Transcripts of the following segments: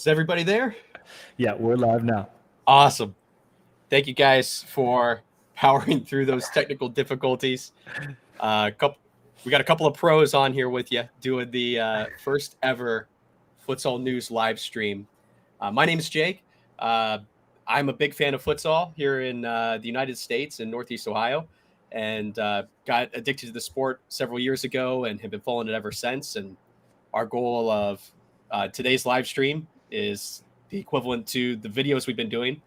Is everybody there? Yeah, we're live now. Awesome. Thank you guys for powering through those technical difficulties. Couple, we got a couple of pros on here with you doing the first ever futsal news live stream. My name is Jake. Uh, I'm a big fan of futsal here in the United States in Northeast Ohio, and got addicted to the sport several years ago and have been following it ever since. And our goal of today's live stream is the equivalent to the videos we've been doing.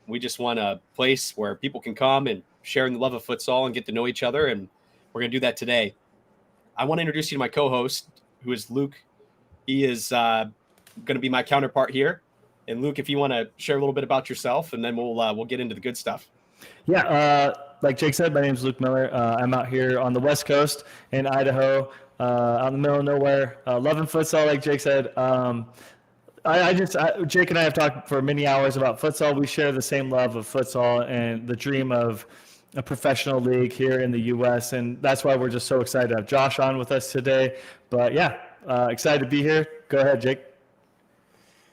We just want a place where people can come and share in the love of futsal and get to know each other. And we're going to do that today. I want to introduce you to my co-host, who is Luke. He is going to be my counterpart here. And Luke, if you want to share a little bit about yourself, and then we'll get into the good stuff. Yeah, like Jake said, my name is Luke Miller. I'm out here on the West Coast in Idaho, out in the middle of nowhere, loving futsal, like Jake said. Jake and I have talked for many hours about futsal. We share the same love of futsal and the dream of a professional league here in the U.S., and that's why we're just so excited to have Josh on with us today. But yeah, excited to be here. Go ahead, Jake.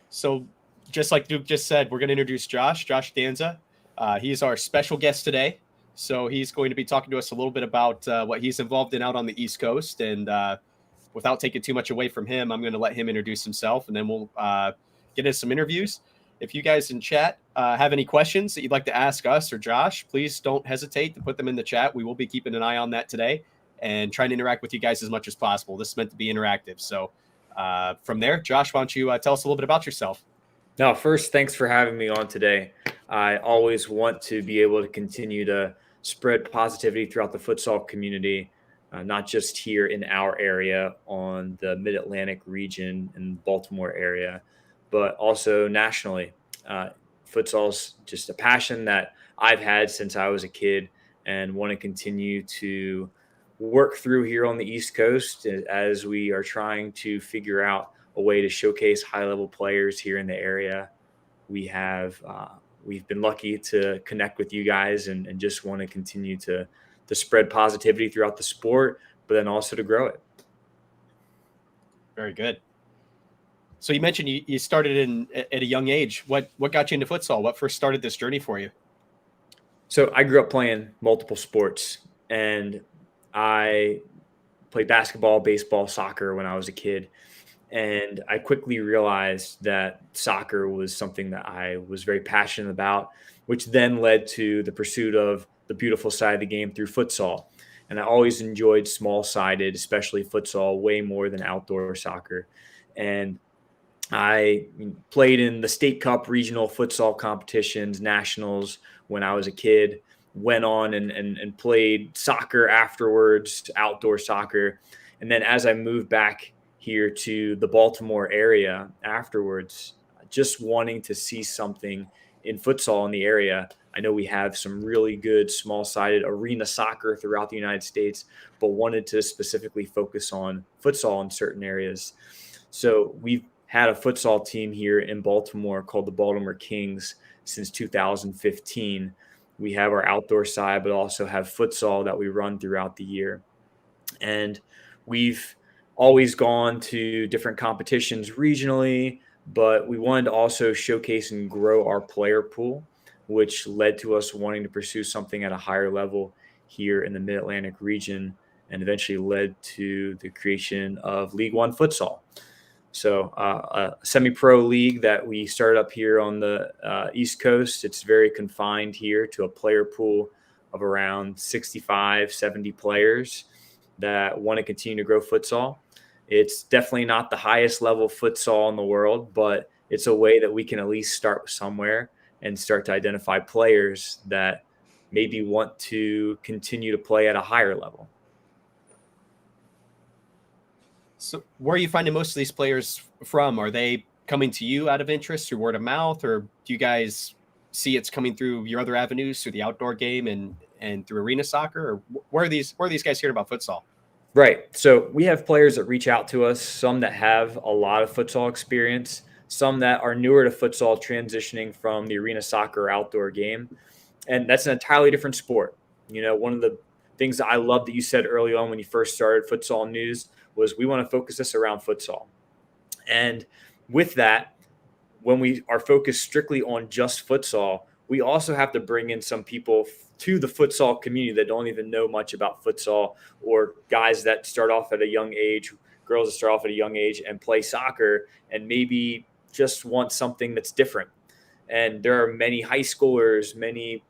So just like Luke just said, we're going to introduce Josh Danza. He's our special guest today. So he's going to be talking to us a little bit about what he's involved in out on the East Coast. And without taking too much away from him, I'm going to let him introduce himself, and then we'll get into some interviews. If you guys in chat have any questions that you'd like to ask us or Josh, please don't hesitate to put them in the chat. We will be keeping an eye on that today and trying to interact with you guys as much as possible. This is meant to be interactive. So from there, Josh, why don't you tell us a little bit about yourself? No, first, thanks for having me on today. I always want to be able to continue to spread positivity throughout the futsal community, not just here in our area on the Mid-Atlantic region and Baltimore area, but also nationally. Futsal's just a passion that I've had since I was a kid and want to continue to work through here on the East Coast as we are trying to figure out a way to showcase high-level players here in the area. We've been lucky to connect with you guys and just want to continue to spread positivity throughout the sport, but then also to grow it. Very good. So you mentioned you started at a young age. What got you into futsal? What first started this journey for you? So I grew up playing multiple sports, and I played basketball, baseball, soccer when I was a kid. And I quickly realized that soccer was something that I was very passionate about, which then led to the pursuit of the beautiful side of the game through futsal. And I always enjoyed small-sided, especially futsal, way more than outdoor soccer. And I played in the State Cup regional futsal competitions, nationals when I was a kid, went on and played soccer afterwards, outdoor soccer. And then as I moved back here to the Baltimore area afterwards, just wanting to see something in futsal in the area. I know we have some really good small-sided arena soccer throughout the United States, but wanted to specifically focus on futsal in certain areas. So we've had a futsal team here in Baltimore called the Baltimore Kings since 2015. We have our outdoor side, but also have futsal that we run throughout the year. And we've always gone to different competitions regionally, but we wanted to also showcase and grow our player pool, which led to us wanting to pursue something at a higher level here in the Mid-Atlantic region, and eventually led to the creation of League One Futsal. So a semi-pro league that we started up here on the East Coast. It's very confined here to a player pool of around 65, 70 players that want to continue to grow futsal. It's definitely not the highest level futsal in the world, but it's a way that we can at least start somewhere and start to identify players that maybe want to continue to play at a higher level. So where are you finding most of these players from? Are they coming to you out of interest through word of mouth, or do you guys see it's coming through your other avenues, through the outdoor game and through arena soccer? Or where are these guys hearing about futsal? Right. So we have players that reach out to us, some that have a lot of futsal experience, some that are newer to futsal, transitioning from the arena soccer outdoor game. And that's an entirely different sport. You know, one of the things that I love that you said early on when you first started Futsal News was we want to focus this around futsal. And with that, when we are focused strictly on just futsal, we also have to bring in some people to the futsal community that don't even know much about futsal, or guys that start off at a young age, girls that start off at a young age and play soccer and maybe just want something that's different. And there are many high schoolers, many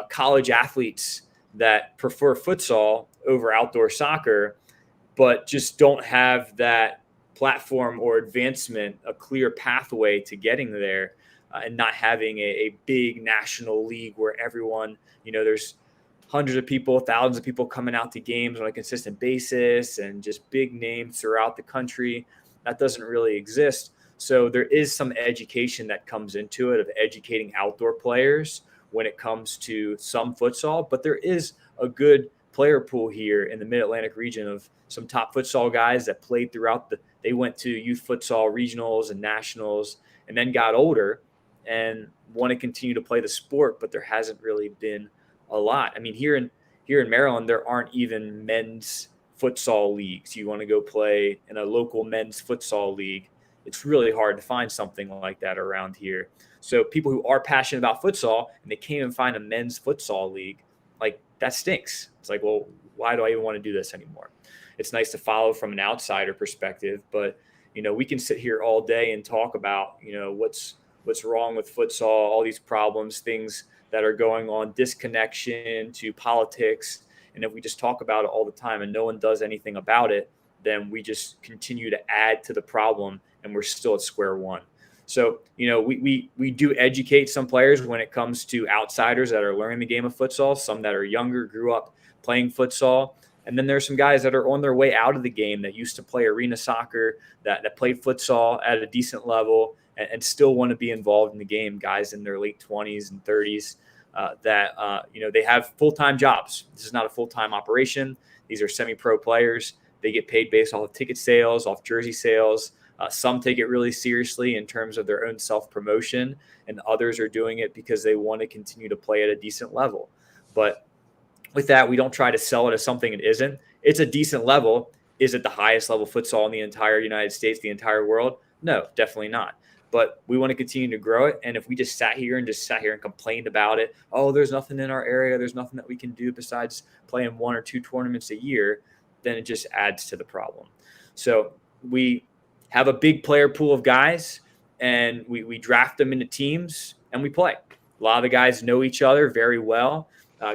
college athletes that prefer futsal over outdoor soccer, but just don't have that platform or advancement, a clear pathway to getting there, and not having a big national league where everyone, there's hundreds of people, thousands of people coming out to games on a consistent basis and just big names throughout the country. That doesn't really exist. So there is some education that comes into it of educating outdoor players when it comes to some futsal, but there is a good player pool here in the Mid-Atlantic region of some top futsal guys that played throughout they went to youth futsal regionals and nationals and then got older and want to continue to play the sport, but there hasn't really been a lot. I mean, here in Maryland, there aren't even men's futsal leagues. You want to go play in a local men's futsal league, it's really hard to find something like that around here. So people who are passionate about futsal and they can't even find a men's futsal league, like that stinks. It's like, well, why do I even want to do this anymore? It's nice to follow from an outsider perspective, but we can sit here all day and talk about, what's wrong with futsal, all these problems, things that are going on, disconnection to politics. And if we just talk about it all the time and no one does anything about it, then we just continue to add to the problem and we're still at square one. So, we do educate some players when it comes to outsiders that are learning the game of futsal, some that are younger, grew up playing futsal. And then there's some guys that are on their way out of the game that used to play arena soccer, that played futsal at a decent level and still want to be involved in the game, guys in their late 20s and 30s they have full-time jobs. This is not a full-time operation. These are semi-pro players. They get paid based off of ticket sales, off jersey sales. Some take it really seriously in terms of their own self-promotion, and others are doing it because they want to continue to play at a decent level. But with that, we don't try to sell it as something it isn't. It's a decent level. Is it the highest level futsal in the entire United States, the entire world? No, definitely not. But we want to continue to grow it. And if we just sat here and complained about it, oh, there's nothing in our area, there's nothing that we can do besides playing 1 or 2 tournaments a year, then it just adds to the problem. So we have a big player pool of guys, and we draft them into teams, and we play. A lot of the guys know each other very well.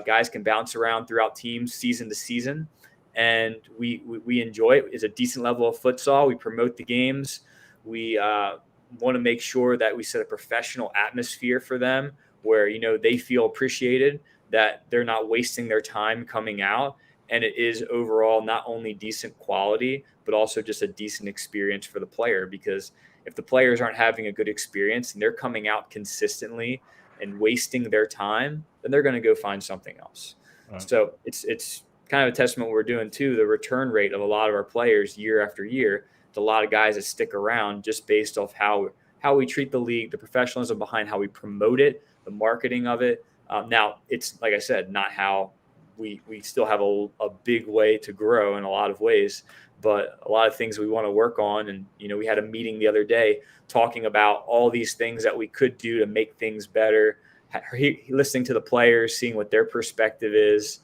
Guys can bounce around throughout teams season to season, and we enjoy it. It's a decent level of futsal. We promote the games. We want to make sure that we set a professional atmosphere for them where, they feel appreciated, that they're not wasting their time coming out. And it is overall not only decent quality, but also just a decent experience for the player. Because if the players aren't having a good experience and they're coming out consistently and wasting their time, then they're going to go find something else. Right. So it's kind of a testament we're doing too, the return rate of a lot of our players year after year. It's a lot of guys that stick around just based off how we treat the league, the professionalism behind how we promote it, the marketing of it. Now, it's like I said, not how we still have a big way to grow in a lot of ways, but a lot of things we want to work on. And, we had a meeting the other day talking about all these things that we could do to make things better, listening to the players, seeing what their perspective is,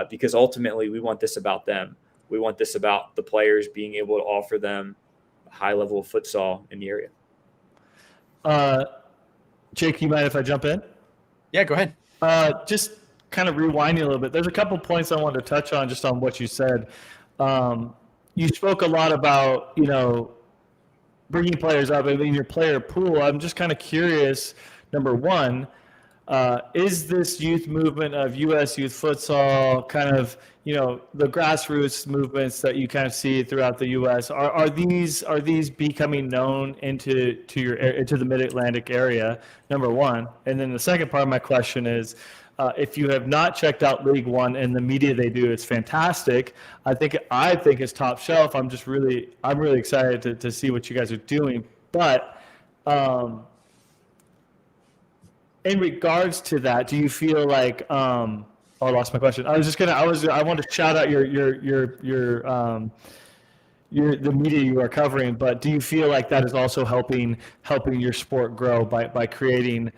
because ultimately we want this about them. We want this about the players being able to offer them a high level of futsal in the area. Jake, you mind if I jump in? Yeah, go ahead. Just kind of rewinding a little bit. There's a couple points I wanted to touch on just on what you said. You spoke a lot about, bringing players up in your player pool. I'm just kind of curious, number one, is this youth movement of U.S. youth futsal kind of, the grassroots movements that you kind of see throughout the U.S. Are these becoming known into the Mid-Atlantic area? Number one, and then the second part of my question is, if you have not checked out League One and the media they do, it's fantastic. I think it's top shelf. I'm really excited to see what you guys are doing, but. In regards to that, do you feel like I lost my question. I wanted to shout out your the media you are covering, but do you feel like that is also helping your sport grow by creating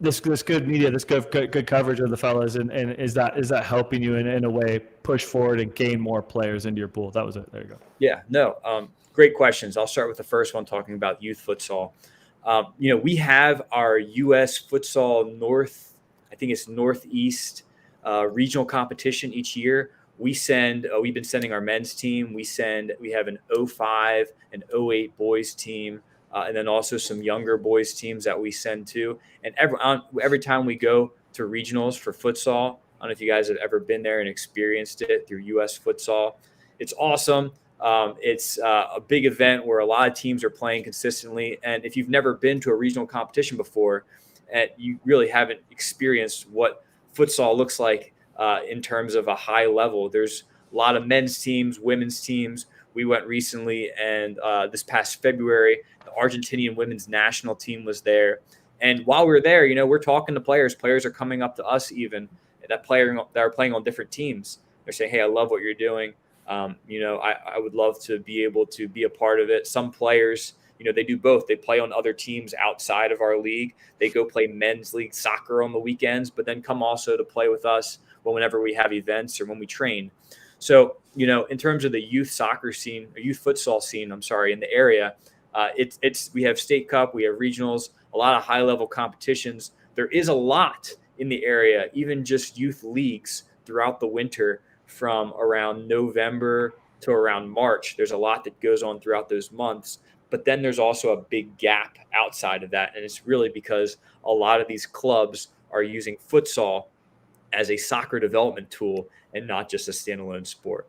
this good media, this good coverage of the fellas, and is that helping you in a way push forward and gain more players into your pool? That was it. There you go. Yeah, no, great questions. I'll start with the first one, talking about youth futsal. We have our U.S. Futsal North, I think it's Northeast regional competition each year. We've been sending our men's team. We have an 05 and 08 boys team, and then also some younger boys teams that we send to. And every time we go to regionals for futsal, I don't know if you guys have ever been there and experienced it through U.S. Futsal. It's awesome. It's a big event where a lot of teams are playing consistently. And if you've never been to a regional competition before, and you really haven't experienced what futsal looks like in terms of a high level, there's a lot of men's teams, women's teams. We went recently, and this past February, the Argentinian women's national team was there. And while we're there, we're talking to players. Players are coming up to us even that are playing on different teams. They're saying, "Hey, I love what you're doing. I would love to be able to be a part of it." Some players, they do both. They play on other teams outside of our league. They go play men's league soccer on the weekends, but then come also to play with us whenever we have events or when we train. So, in terms of the youth soccer scene, or youth futsal scene, in the area, we have state cup, we have regionals, a lot of high level competitions. There is a lot in the area, even just youth leagues throughout the winter. From around November to around March, there's a lot that goes on throughout those months. But then there's also a big gap outside of that. And it's really because a lot of these clubs are using futsal as a soccer development tool and not just a standalone sport,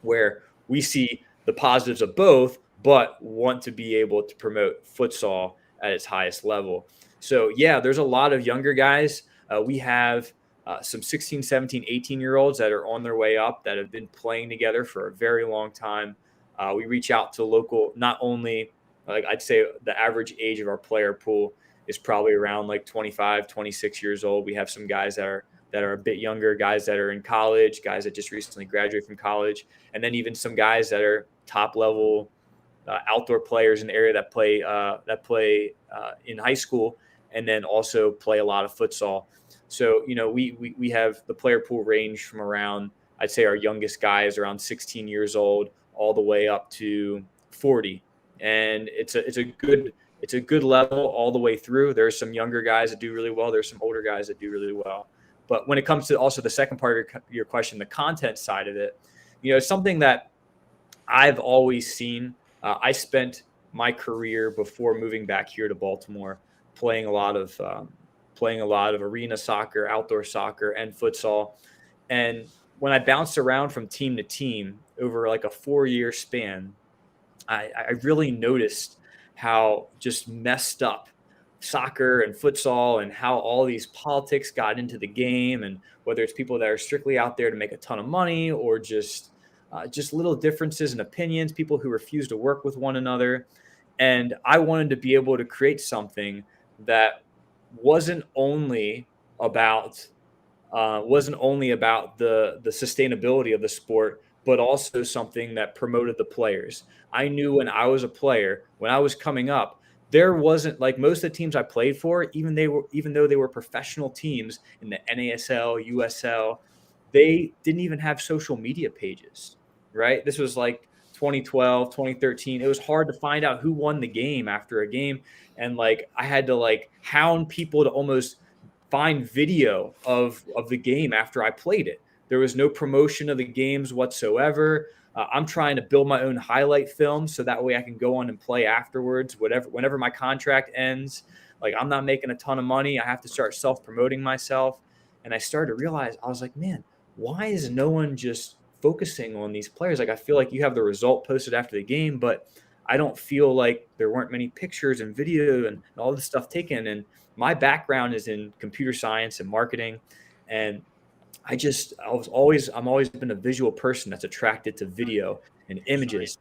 where we see the positives of both, but want to be able to promote futsal at its highest level. So, yeah, there's a lot of younger guys. We have some 16, 17, 18-year-olds that are on their way up that have been playing together for a very long time. We reach out to local, not only, I'd say the average age of our player pool is probably around 25, 26 years old. We have some guys that are a bit younger, guys that are in college, guys that just recently graduated from college, and then even some guys that are top level outdoor players in the area that play in high school, and then also play a lot of futsal. So, we have the player pool range from around, I'd say our youngest guy is around 16 years old, all the way up to 40. And it's a good level all the way through. There's some younger guys that do really well. There's some older guys that do really well. But when it comes to also the second part of your question, the content side of it, it's something that I've always seen. I spent my career before moving back here to Baltimore playing a lot of arena soccer, outdoor soccer, and futsal. And when I bounced around from team to team over a 4-year span, I really noticed how just messed up soccer and futsal and how all these politics got into the game, and whether it's people that are strictly out there to make a ton of money or just little differences in opinions, people who refuse to work with one another. And I wanted to be able to create something that wasn't only about the sustainability of the sport, but also something that promoted the players. I knew when I was a player, when I was coming up, there wasn't, most of the teams I played for, even though they were professional teams in the NASL, USL, they didn't even have social media pages, right? This was 2012, 2013. It was hard to find out who won the game after a game. And I had to hound people to almost find video of the game after I played it. There was no promotion of the games whatsoever. I'm trying to build my own highlight film so that way I can go on and play afterwards, whenever my contract ends. I'm not making a ton of money. I have to start self-promoting myself. And I started to realize, I was like, man, why is no one just focusing on these players? I feel like you have the result posted after the game, but I don't feel like there weren't many pictures and video and all this stuff taken. And my background is in computer science and marketing. And I'm always been a visual person that's attracted to video and images.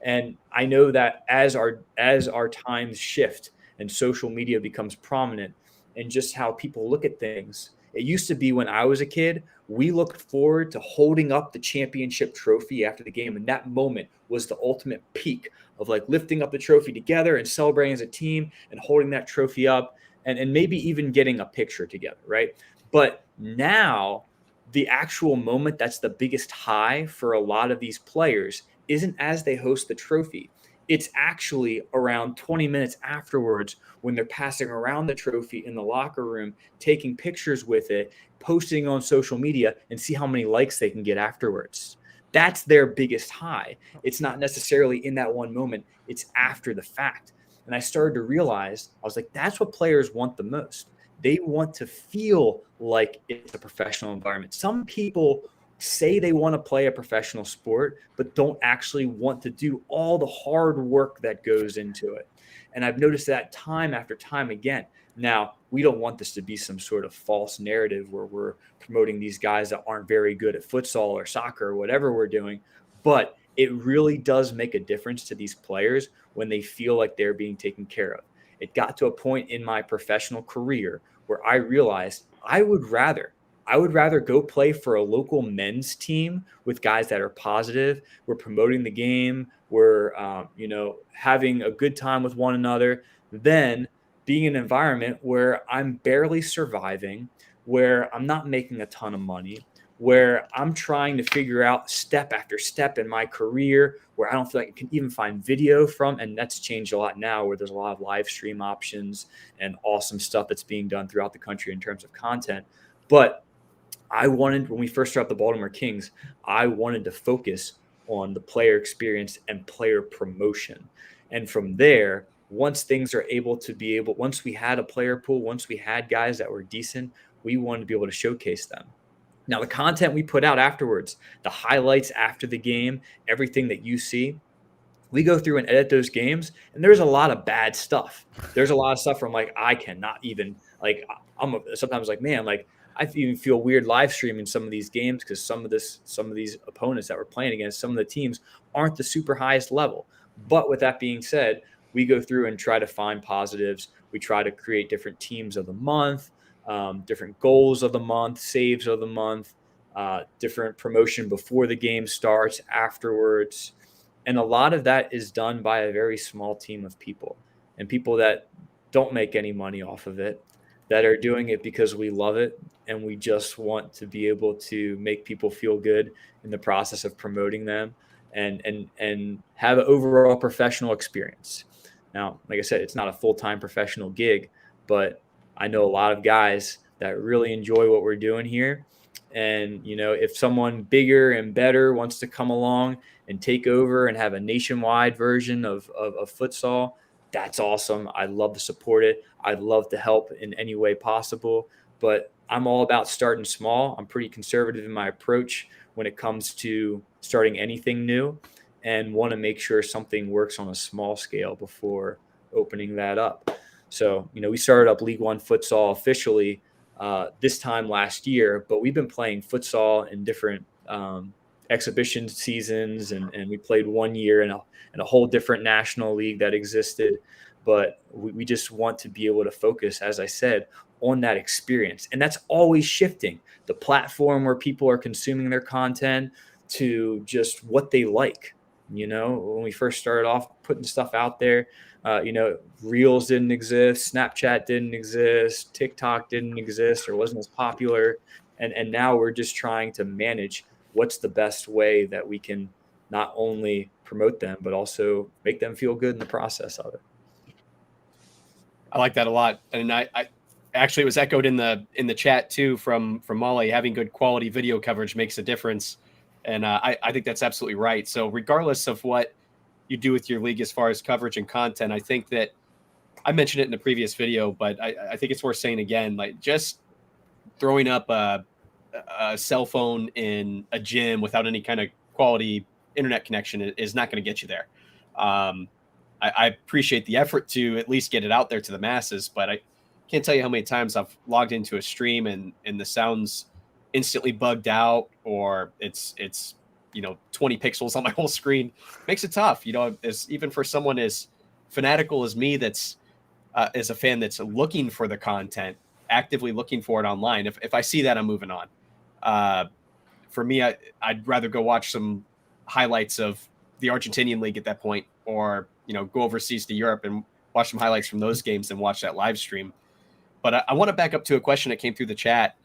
And I know that as our times shift and social media becomes prominent and just how people look at things, It used to be when I was a kid, we looked forward to holding up the championship trophy after the game. And that moment was the ultimate peak of like lifting up the trophy together and celebrating as a team and holding that trophy up and maybe even getting a picture together, right? But now the actual moment that's the biggest high for a lot of these players isn't as they host the trophy. It's actually around 20 minutes afterwards when they're passing around the trophy in the locker room, taking pictures with it, posting on social media, and see how many likes they can get afterwards. That's their biggest high. It's not necessarily in that one moment, it's after the fact. And I started to realize, I was like, that's what players want the most. They want to feel like it's a professional environment. Some people say they want to play a professional sport, but don't actually want to do all the hard work that goes into it. And I've noticed that time after time again. Now, we don't want this to be some sort of false narrative where we're promoting these guys that aren't very good at futsal or soccer or whatever we're doing, but it really does make a difference to these players when they feel like they're being taken care of. It got to a point in my professional career where I realized I would rather go play for a local men's team with guys that are positive. We're promoting the game. We're, having a good time with one another than being in an environment where I'm barely surviving, where I'm not making a ton of money, where I'm trying to figure out step after step in my career, where I don't feel like I can even find video from. And that's changed a lot now, where there's a lot of live stream options and awesome stuff that's being done throughout the country in terms of content. But when we first started the Baltimore Kings, I wanted to focus on the player experience and player promotion. And from there, once we had a player pool, once we had guys that were decent, we wanted to be able to showcase them. Now, the content we put out afterwards, the highlights after the game, everything that you see, we go through and edit those games, and there's a lot of bad stuff. There's a lot of stuff from like, I cannot even, like, sometimes like, man, like, I even feel weird live streaming some of these games because some of these opponents that we're playing against, some of the teams aren't the super highest level. But with that being said, we go through and try to find positives. We try to create different teams of the month, different goals of the month, saves of the month, different promotion before the game starts, afterwards. And a lot of that is done by a very small team of people and people that don't make any money off of it, that are doing it because we love it and we just want to be able to make people feel good in the process of promoting them and have an overall professional experience. Now, like I said, it's not a full-time professional gig, but I know a lot of guys that really enjoy what we're doing here. And, if someone bigger and better wants to come along and take over and have a nationwide version of futsal, that's awesome. I'd love to support it. I'd love to help in any way possible, but I'm all about starting small. I'm pretty conservative in my approach when it comes to starting anything new and want to make sure something works on a small scale before opening that up. So, we started up League One futsal officially this time last year, but we've been playing futsal in different exhibition seasons, and we played 1 year in a whole different national league that existed. But we just want to be able to focus, as I said, on that experience. And that's always shifting. The platform where people are consuming their content to just what they like. When we first started off putting stuff out there, Reels didn't exist, Snapchat didn't exist, TikTok didn't exist or wasn't as popular. And now we're just trying to manage what's the best way that we can not only promote them, but also make them feel good in the process of it. I like that a lot. And I actually, it was echoed in the chat too from Molly. Having good quality video coverage makes a difference. And I think that's absolutely right. So regardless of what you do with your league as far as coverage and content, I think that I mentioned it in the previous video, but I think it's worth saying again, like just throwing up a cell phone in a gym without any kind of quality internet connection is not going to get you there. I appreciate the effort to at least get it out there to the masses, but I can't tell you how many times I've logged into a stream and the sound's instantly bugged out, or it's 20 pixels on my whole screen. Makes it tough, as even for someone as fanatical as me that's as a fan that's looking for the content. actively looking for it online. If I see that, I'm moving on. For me, I'd rather go watch some highlights of the Argentinian league at that point, or go overseas to Europe and watch some highlights from those games than watch that live stream. But I want to back up to a question that came through the chat.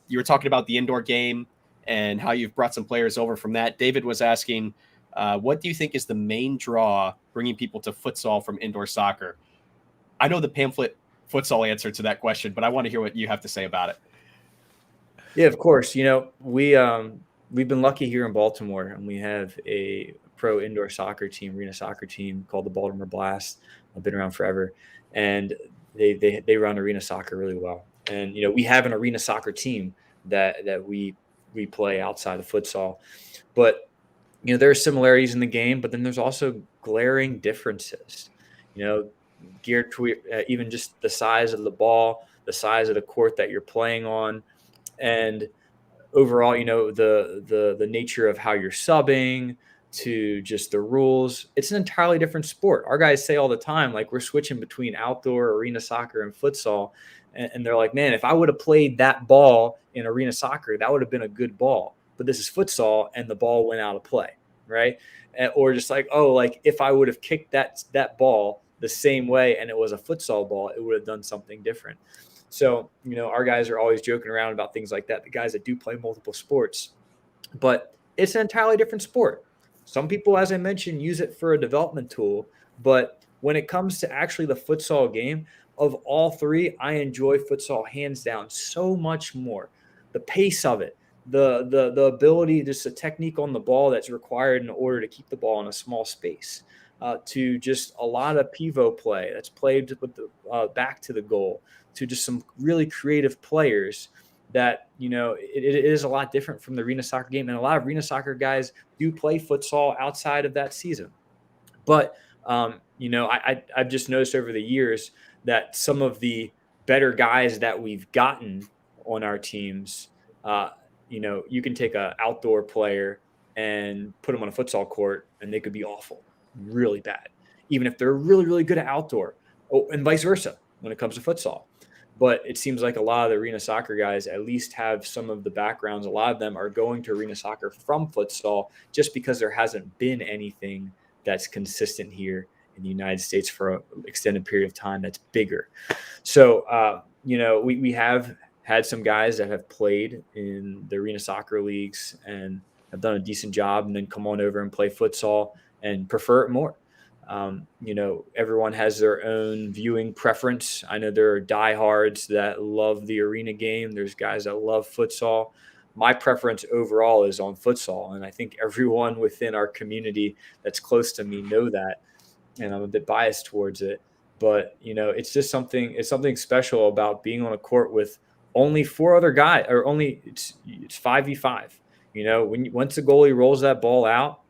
You were talking about the indoor game and how you've brought some players over from that. David was asking, what do you think is the main draw bringing people to futsal from indoor soccer? I know the pamphlet futsal answer to that question, but I want to hear what you have to say about it. Yeah, of course. We've been lucky here in Baltimore, and we have a pro indoor soccer team, arena soccer team called the Baltimore Blast. I've been around forever, and they run arena soccer really well. And we have an arena soccer team that we play outside of futsal, but there are similarities in the game, but then there's also glaring differences. Geared to even just the size of the ball, the size of the court that you're playing on, and overall, the nature of how you're subbing to just the rules. It's an entirely different sport. Our guys say all the time, like, we're switching between outdoor arena soccer and futsal. And they're like, man, if I would have played that ball in arena soccer, that would have been a good ball. But this is futsal, and the ball went out of play, right? Or just like, oh, like if I would have kicked that ball the same way and it was a futsal ball, it would have done something different. So, our guys are always joking around about things like that, the guys that do play multiple sports. But it's an entirely different sport. Some people, as I mentioned, use it for a development tool. But when it comes to actually the futsal game, of all three, I enjoy futsal hands down so much more. The pace of it, the ability, just the technique on the ball that's required in order to keep the ball in a small space, to just a lot of pivot play that's played with the back to the goal, to just some really creative players that, it is a lot different from the arena soccer game. And a lot of arena soccer guys do play futsal outside of that season. But, I've just noticed over the years that some of the better guys that we've gotten on our teams, you can take an outdoor player and put them on a futsal court and they could be awful, really bad, even if they're really, really good at outdoor, and vice versa when it comes to futsal. But it seems like a lot of the arena soccer guys at least have some of the backgrounds. A lot of them are going to arena soccer from futsal just because there hasn't been anything that's consistent here in the United States for an extended period of time that's bigger. So, we have had some guys that have played in the arena soccer leagues and have done a decent job and then come on over and play futsal and prefer it more. Everyone has their own viewing preference. I know there are diehards that love the arena game. There's guys that love futsal. My preference overall is on futsal, and I think everyone within our community that's close to me know that, and I'm a bit biased towards it. But it's just something special about being on a court with only four other guys, or it's 5v5. Once the goalie rolls that ball out,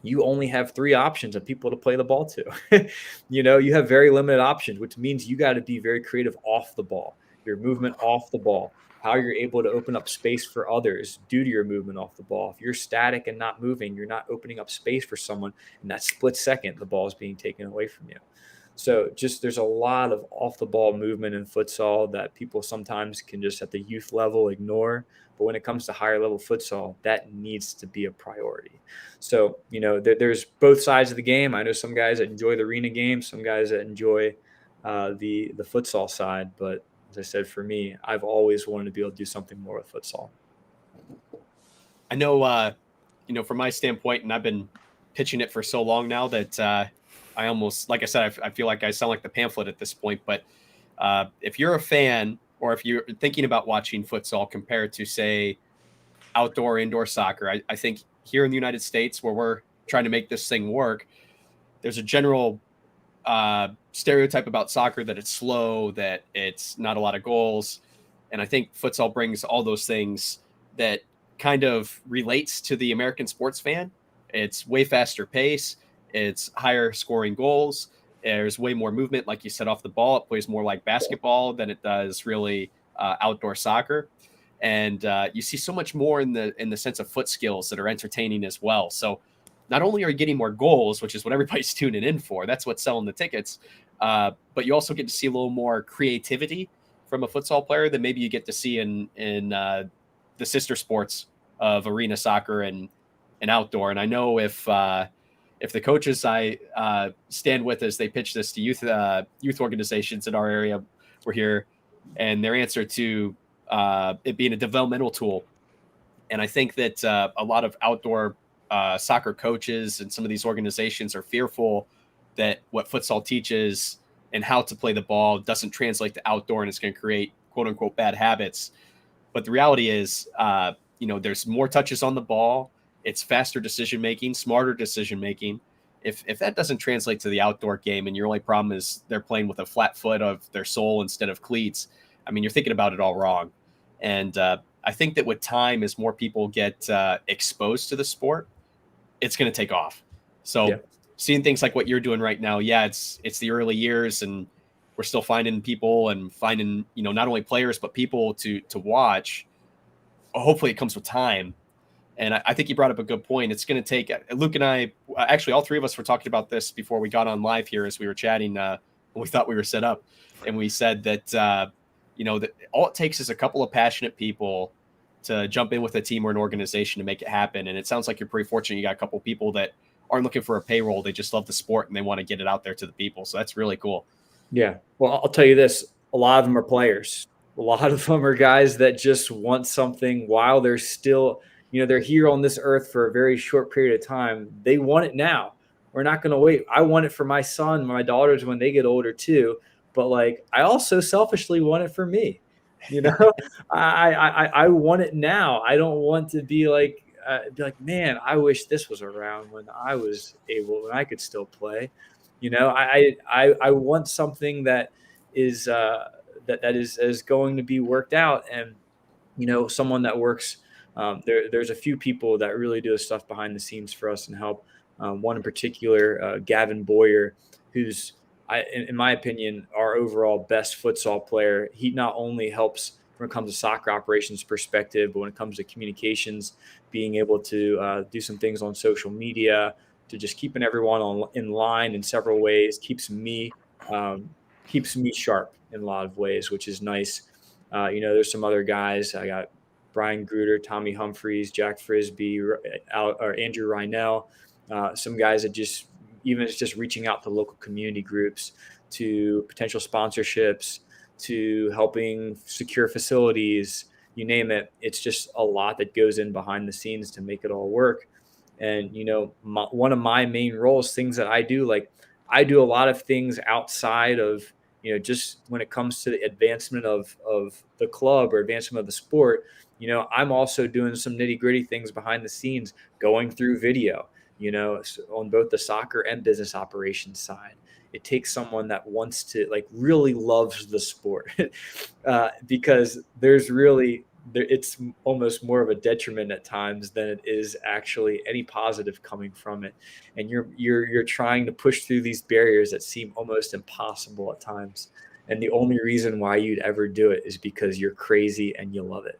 you only have three options of people to play the ball to. You have very limited options, which means you got to be very creative off the ball, your movement off the ball, how you're able to open up space for others due to your movement off the ball. If you're static and not moving, you're not opening up space for someone. In that split second, the ball is being taken away from you. So there's a lot of off the ball movement in futsal that people sometimes can just at the youth level ignore. But when it comes to higher level futsal, that needs to be a priority. So, there's both sides of the game. I know some guys that enjoy the arena game, some guys that enjoy the futsal side. But as I said, for me, I've always wanted to be able to do something more with futsal. I know, from my standpoint, and I've been pitching it for so long now that I almost, like I said, I feel like I sound like the pamphlet at this point. But if you're a fan, or if you're thinking about watching futsal compared to, say, outdoor, indoor soccer, I think here in the United States, where we're trying to make this thing work, there's a general stereotype about soccer that it's slow, that it's not a lot of goals. And I think futsal brings all those things that kind of relates to the American sports fan. It's way faster pace. It's higher scoring goals. There's way more movement, like you said, off the ball. It plays more like basketball than it does really outdoor soccer. And you see so much more in the sense of foot skills that are entertaining as well. So not only are you getting more goals, which is what everybody's tuning in for, that's what's selling the tickets, but you also get to see a little more creativity from a futsal player than maybe you get to see in the sister sports of arena soccer and outdoor. And I know if the coaches I stand with as they pitch this to youth organizations in our area, we're here, and their answer to it being a developmental tool. And I think that a lot of outdoor soccer coaches and some of these organizations are fearful that what futsal teaches and how to play the ball doesn't translate to outdoor, and it's going to create quote unquote bad habits. But the reality is, there's more touches on the ball. It's faster decision making, smarter decision making. If that doesn't translate to the outdoor game, and your only problem is they're playing with a flat foot of their sole instead of cleats, I mean, you're thinking about it all wrong. And I think that with time, as more people get exposed to the sport, it's going to take off. So seeing things like what you're doing right now, it's the early years, and we're still finding people and finding, not only players, but people to watch. Hopefully it comes with time. And I think you brought up a good point. It's going to take Luke and I, actually, all three of us were talking about this before we got on live here as we were chatting when we thought we were set up. And we said that, that all it takes is a couple of passionate people to jump in with a team or an organization to make it happen. And it sounds like you're pretty fortunate. You got a couple of people that aren't looking for a payroll. They just love the sport and they want to get it out there to the people. So that's really cool. Yeah. Well, I'll tell you this. A lot of them are players. A lot of them are guys that just want something while they're still, they're here on this earth for a very short period of time. They want it now. We're not going to wait. I want it for my son, my daughters when they get older too. But I also selfishly want it for me. I want it now. I don't want to be like, man, I wish this was around when I was able, when I could still play. I want something that is that is going to be worked out, and someone that works. There's a few people that really do the stuff behind the scenes for us and help. One in particular, Gavin Boyer, who's, in my opinion, our overall best futsal player. He not only helps when it comes to soccer operations perspective, but when it comes to communications, being able to do some things on social media, to just keeping everyone in line in several ways, keeps me sharp in a lot of ways, which is nice. There's some other guys. I got Brian Gruder, Tommy Humphreys, Jack Frisbee, or Andrew Reinell, some guys that it's just reaching out to local community groups, to potential sponsorships, to helping secure facilities, you name it. It's just a lot that goes in behind the scenes to make it all work. And, one of my main roles, things that I do, I do a lot of things outside of, just when it comes to the advancement of the club or advancement of the sport. I'm also doing some nitty gritty things behind the scenes, going through video, on both the soccer and business operations side. It takes someone that wants to really loves the sport because it's almost more of a detriment at times than it is actually any positive coming from it. And you're trying to push through these barriers that seem almost impossible at times. And the only reason why you'd ever do it is because you're crazy and you love it.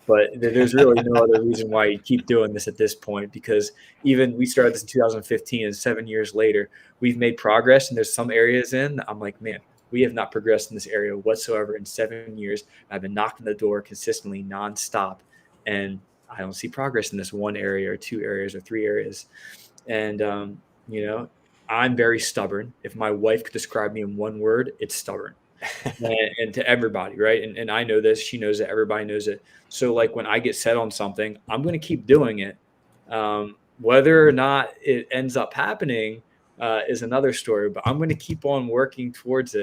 But there's really no other reason why you keep doing this at this point, because even we started this in 2015 and 7 years later, we've made progress. And there's some areas I'm like, man, we have not progressed in this area whatsoever in 7 years. I've been knocking the door consistently nonstop, and I don't see progress in this one area or two areas or three areas. And, I'm very stubborn. If my wife could describe me in one word, it's stubborn. and to everybody, right? And I know this, she knows it, everybody knows it. So when I get set on something, I'm going to keep doing it. Whether or not it ends up happening is another story, but I'm going to keep on working towards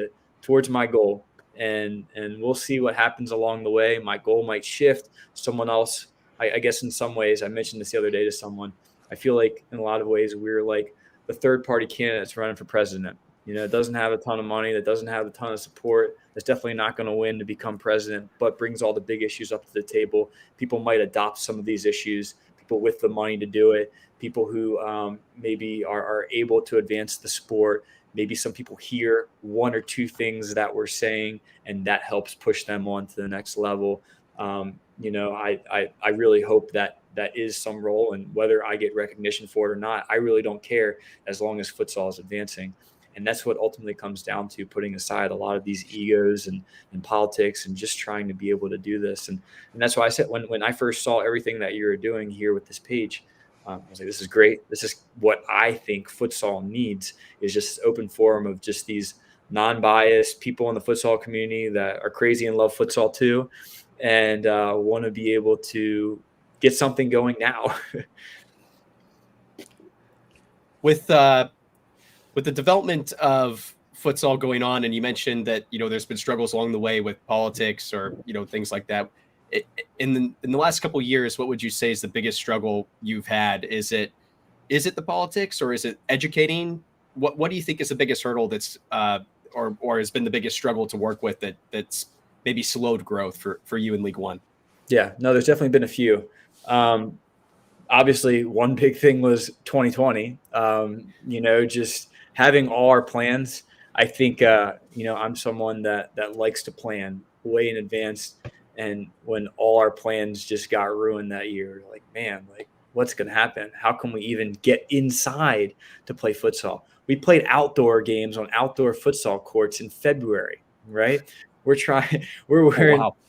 my goal, and we'll see what happens along the way. My goal might shift. Someone else, I guess in some ways, I mentioned this the other day to someone, I feel like in a lot of ways we're like the third party candidates running for president. It doesn't have a ton of money, that doesn't have a ton of support, that's definitely not going to win to become president, but brings all the big issues up to the table. People might adopt some of these issues, people with the money to do it, people who maybe are able to advance the sport. Maybe some people hear one or two things that we're saying, and that helps push them on to the next level. I really hope that is some role, and whether I get recognition for it or not, I really don't care, as long as futsal is advancing. And that's what ultimately comes down to putting aside a lot of these egos and politics and just trying to be able to do this. And that's why I said when I first saw everything that you're doing here with this page, I was like, this is great. This is what I think futsal needs, is just this open forum of just these non-biased people in the futsal community that are crazy and love futsal too, and want to be able to get something going now. With the development of futsal going on, and you mentioned that there's been struggles along the way with politics or things like that. In the last couple of years, what would you say is the biggest struggle you've had? Is it the politics, or is it educating? What do you think is the biggest hurdle that's or has been the biggest struggle to work with that's maybe slowed growth for you in League One? Yeah, no, there's definitely been a few. Obviously, one big thing was 2020. Just having all our plans. I think I'm someone that likes to plan way in advance. And when all our plans just got ruined that year, like, man, like, what's going to happen? How can we even get inside to play futsal? We played outdoor games on outdoor futsal courts in February, right? We're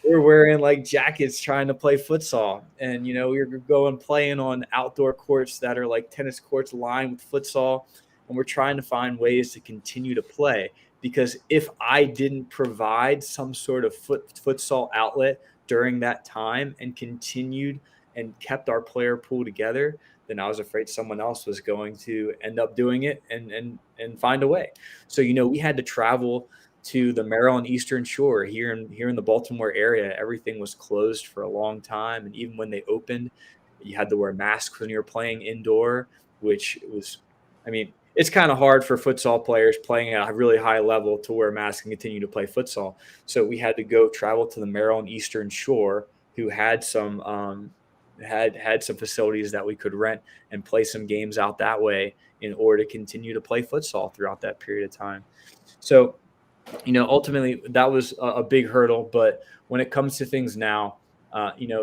wearing like jackets trying to play futsal. And, we're going playing on outdoor courts that are like tennis courts lined with futsal. And we're trying to find ways to continue to play. Because if I didn't provide some sort of futsal outlet during that time and continued and kept our player pool together, then I was afraid someone else was going to end up doing it and find a way. So, we had to travel to the Maryland Eastern Shore here in the Baltimore area. Everything was closed for a long time. And even when they opened, you had to wear masks when you were playing indoor, which was, it's kind of hard for futsal players playing at a really high level to wear masks and continue to play futsal. So we had to go travel to the Maryland Eastern Shore, who had some had some facilities that we could rent and play some games out that way in order to continue to play futsal throughout that period of time. So, ultimately that was a big hurdle. But when it comes to things now,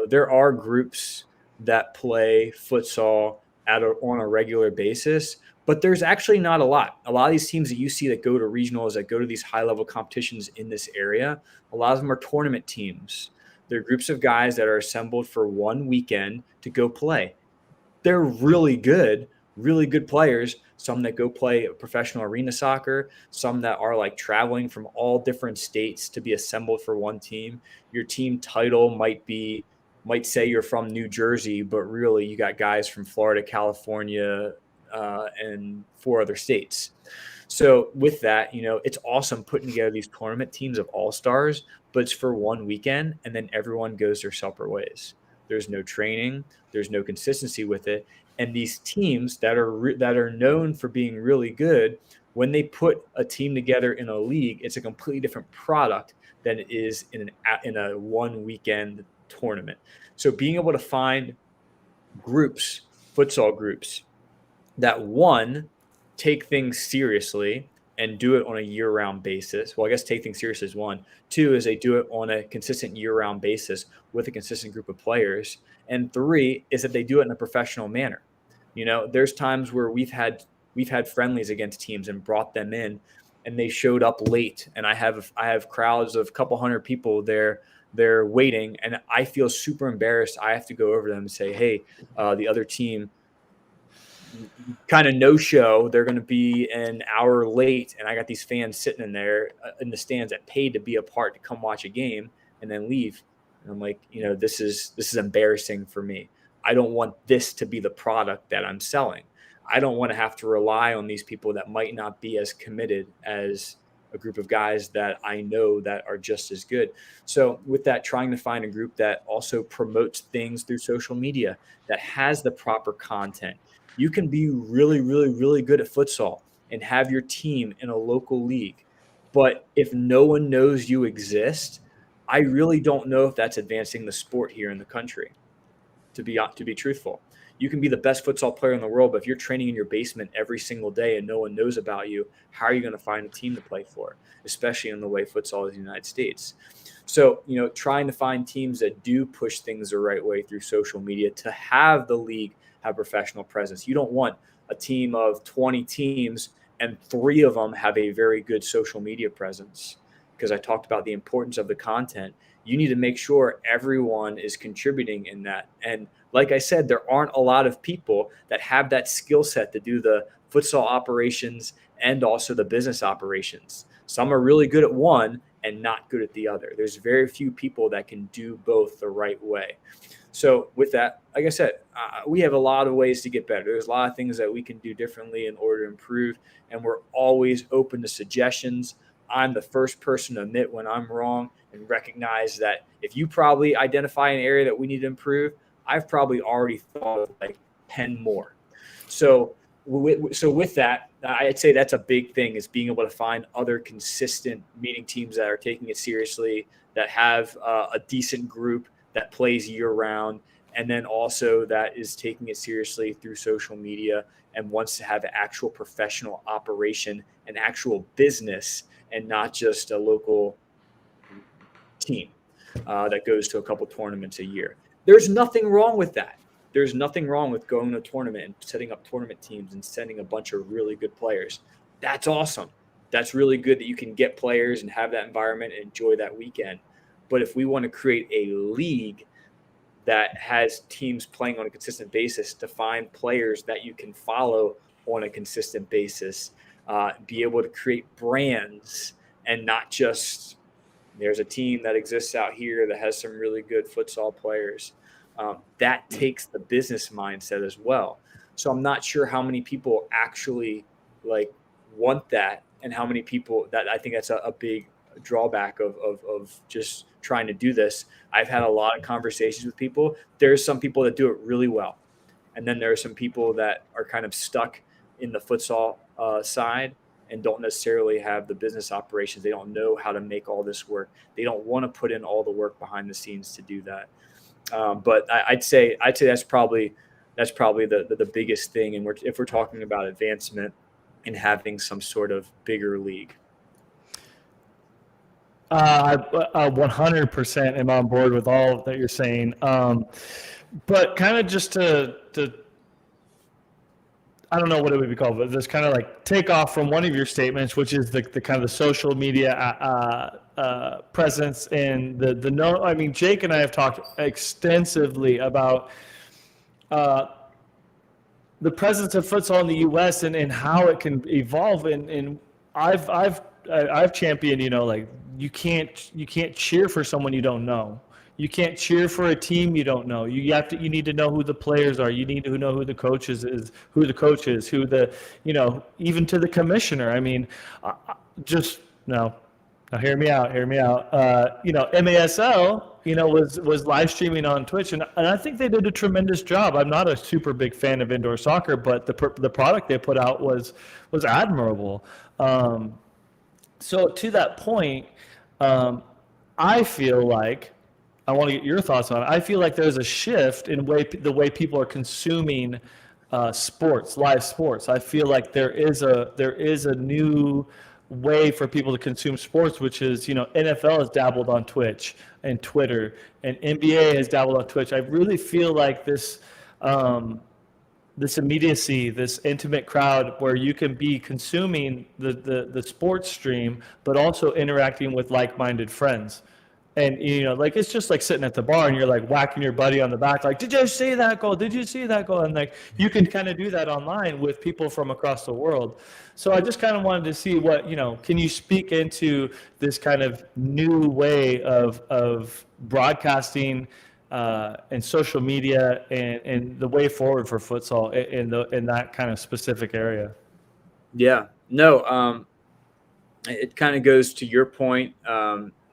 there are groups that play futsal on a regular basis. But there's actually not a lot. A lot of these teams that you see that go to regionals, that go to these high-level competitions in this area, a lot of them are tournament teams. They're groups of guys that are assembled for one weekend to go play. They're really good players. Some that go play professional arena soccer, some that are like traveling from all different states to be assembled for one team. Your team title might say you're from New Jersey, but really you got guys from Florida, California, and 4 other states. So with that, it's awesome putting together these tournament teams of all-stars, but it's for one weekend and then everyone goes their separate ways. There's no training, there's no consistency with it. And these teams that are known for being really good, when they put a team together in a league, it's a completely different product than it is in a one weekend tournament. So being able to find groups, futsal groups, that one, take things seriously and do it on a year-round basis. Well, I guess take things seriously is one. 2 is they do it on a consistent year-round basis with a consistent group of players. And 3 is that they do it in a professional manner. There's times where we've had friendlies against teams and brought them in, and they showed up late. And I have crowds of a couple hundred people there. They're waiting, and I feel super embarrassed. I have to go over to them and say, hey, the other team kind of no-show. They're going to be an hour late, and I got these fans sitting in there in the stands that paid to be a part to come watch a game and then leave. And I'm like, this is embarrassing for me. I don't want this to be the product that I'm selling. I don't want to have to rely on these people that might not be as committed as a group of guys that I know that are just as good. So with that, trying to find a group that also promotes things through social media, that has the proper content. You can be really, really, really good at futsal and have your team in a local league. But if no one knows you exist, I really don't know if that's advancing the sport here in the country, to be truthful. You can be the best futsal player in the world, but if you're training in your basement every single day and no one knows about you, how are you going to find a team to play for, especially in the way futsal is in the United States? So, trying to find teams that do push things the right way through social media to have the league have professional presence. You don't want a team of 20 teams and 3 of them have a very good social media presence. Because I talked about the importance of the content, you need to make sure everyone is contributing in that. And like I said, there aren't a lot of people that have that skill set to do the futsal operations and also the business operations. Some are really good at one and not good at the other. There's very few people that can do both the right way. So with that, like I said, we have a lot of ways to get better. There's a lot of things that we can do differently in order to improve, and we're always open to suggestions. I'm the first person to admit when I'm wrong and recognize that if you probably identify an area that we need to improve, I've probably already thought of like 10 more. So with that, I'd say that's a big thing, is being able to find other consistent meeting teams that are taking it seriously, that have a decent group that plays year round, and then also that is taking it seriously through social media and wants to have an actual professional operation, an actual business, and not just a local team that goes to a couple tournaments a year. There's nothing wrong with that. There's nothing wrong with going to a tournament and setting up tournament teams and sending a bunch of really good players. That's awesome. That's really good that you can get players and have that environment and enjoy that weekend. But if we want to create a league that has teams playing on a consistent basis, to find players that you can follow on a consistent basis, be able to create brands, and not just there's a team that exists out here that has some really good futsal players. That takes the business mindset as well. So I'm not sure how many people actually like want that, and how many people that I think that's a big drawback of just trying to do this. I've had a lot of conversations with people. There's some people that do it really well, and then there are some people that are kind of stuck in the futsal side and don't necessarily have the business operations. They don't know how to make all this work. They don't want to put in all the work behind the scenes to do that. But I'd say that's probably the biggest thing. And if we're talking about advancement and having some sort of bigger league. I 100% am on board with all that you're saying. But kind of just to I don't know what it would be called, but just kind of like take off from one of your statements, which is the kind of the social media presence and the no. I mean, Jake and I have talked extensively about the presence of futsal in the U.S. and how it can evolve. And I've championed, like you can't cheer for someone you don't know. You can't cheer for a team you don't know. You need to know who the players are. You need to know who the coaches is, who the even to the commissioner. I mean, just no. Now hear me out. MASL, was live streaming on Twitch, and I think they did a tremendous job. I'm not a super big fan of indoor soccer, but the product they put out was admirable. So to that point, I feel like I want to get your thoughts on it. I feel like there's a shift in the way people are consuming sports, live sports. I feel like there is a new way for people to consume sports, which is, NFL has dabbled on Twitch and Twitter, and NBA has dabbled on Twitch. I really feel like this immediacy, this intimate crowd where you can be consuming the sports stream, but also interacting with like-minded friends. And, like, it's just like sitting at the bar and you're like whacking your buddy on the back, like, did you see that goal? Did you see that goal? And like, you can kind of do that online with people from across the world. So I just kind of wanted to see what, can you speak into this kind of new way of broadcasting and social media and the way forward for futsal in that kind of specific area? Yeah, no, it kind of goes to your point,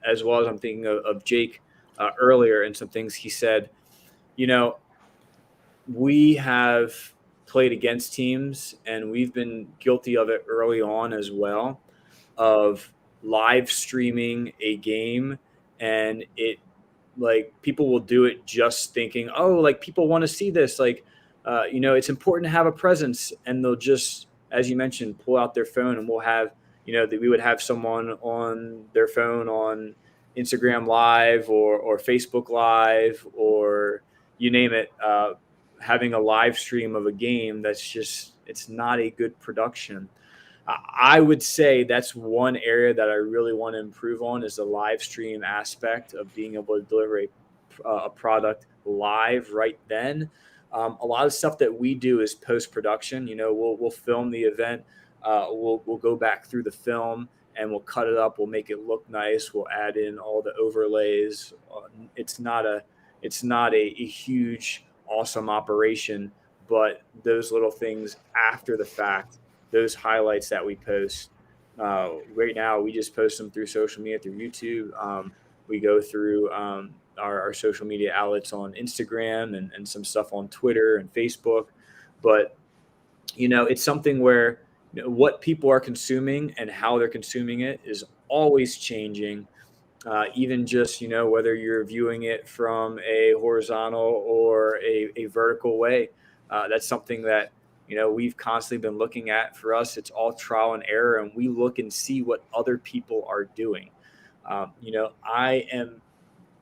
as well as I'm thinking of Jake earlier and some things he said. We have played against teams, and we've been guilty of it early on as well, of live streaming a game, and it like people will do it just thinking, oh, like people want to see this, like it's important to have a presence, and they'll just, as you mentioned, pull out their phone, and we'll have that we would have someone on their phone on Instagram Live or Facebook Live or you name it, having a live stream of a game that's just, it's not a good production. I would say that's one area that I really want to improve on is the live stream aspect of being able to deliver a product live right then. A lot of stuff that we do is post production. We'll film the event, we'll go back through the film and we'll cut it up. We'll make it look nice. We'll add in all the overlays. It's not a huge, awesome operation, but those little things after the fact, those highlights that we post. Right now, we just post them through social media, through YouTube. We go through our social media outlets on Instagram and some stuff on Twitter and Facebook. But, it's something where what people are consuming and how they're consuming it is always changing. Even just, whether you're viewing it from a horizontal or a vertical way, that's something that, we've constantly been looking at. For us, it's all trial and error, and we look and see what other people are doing. I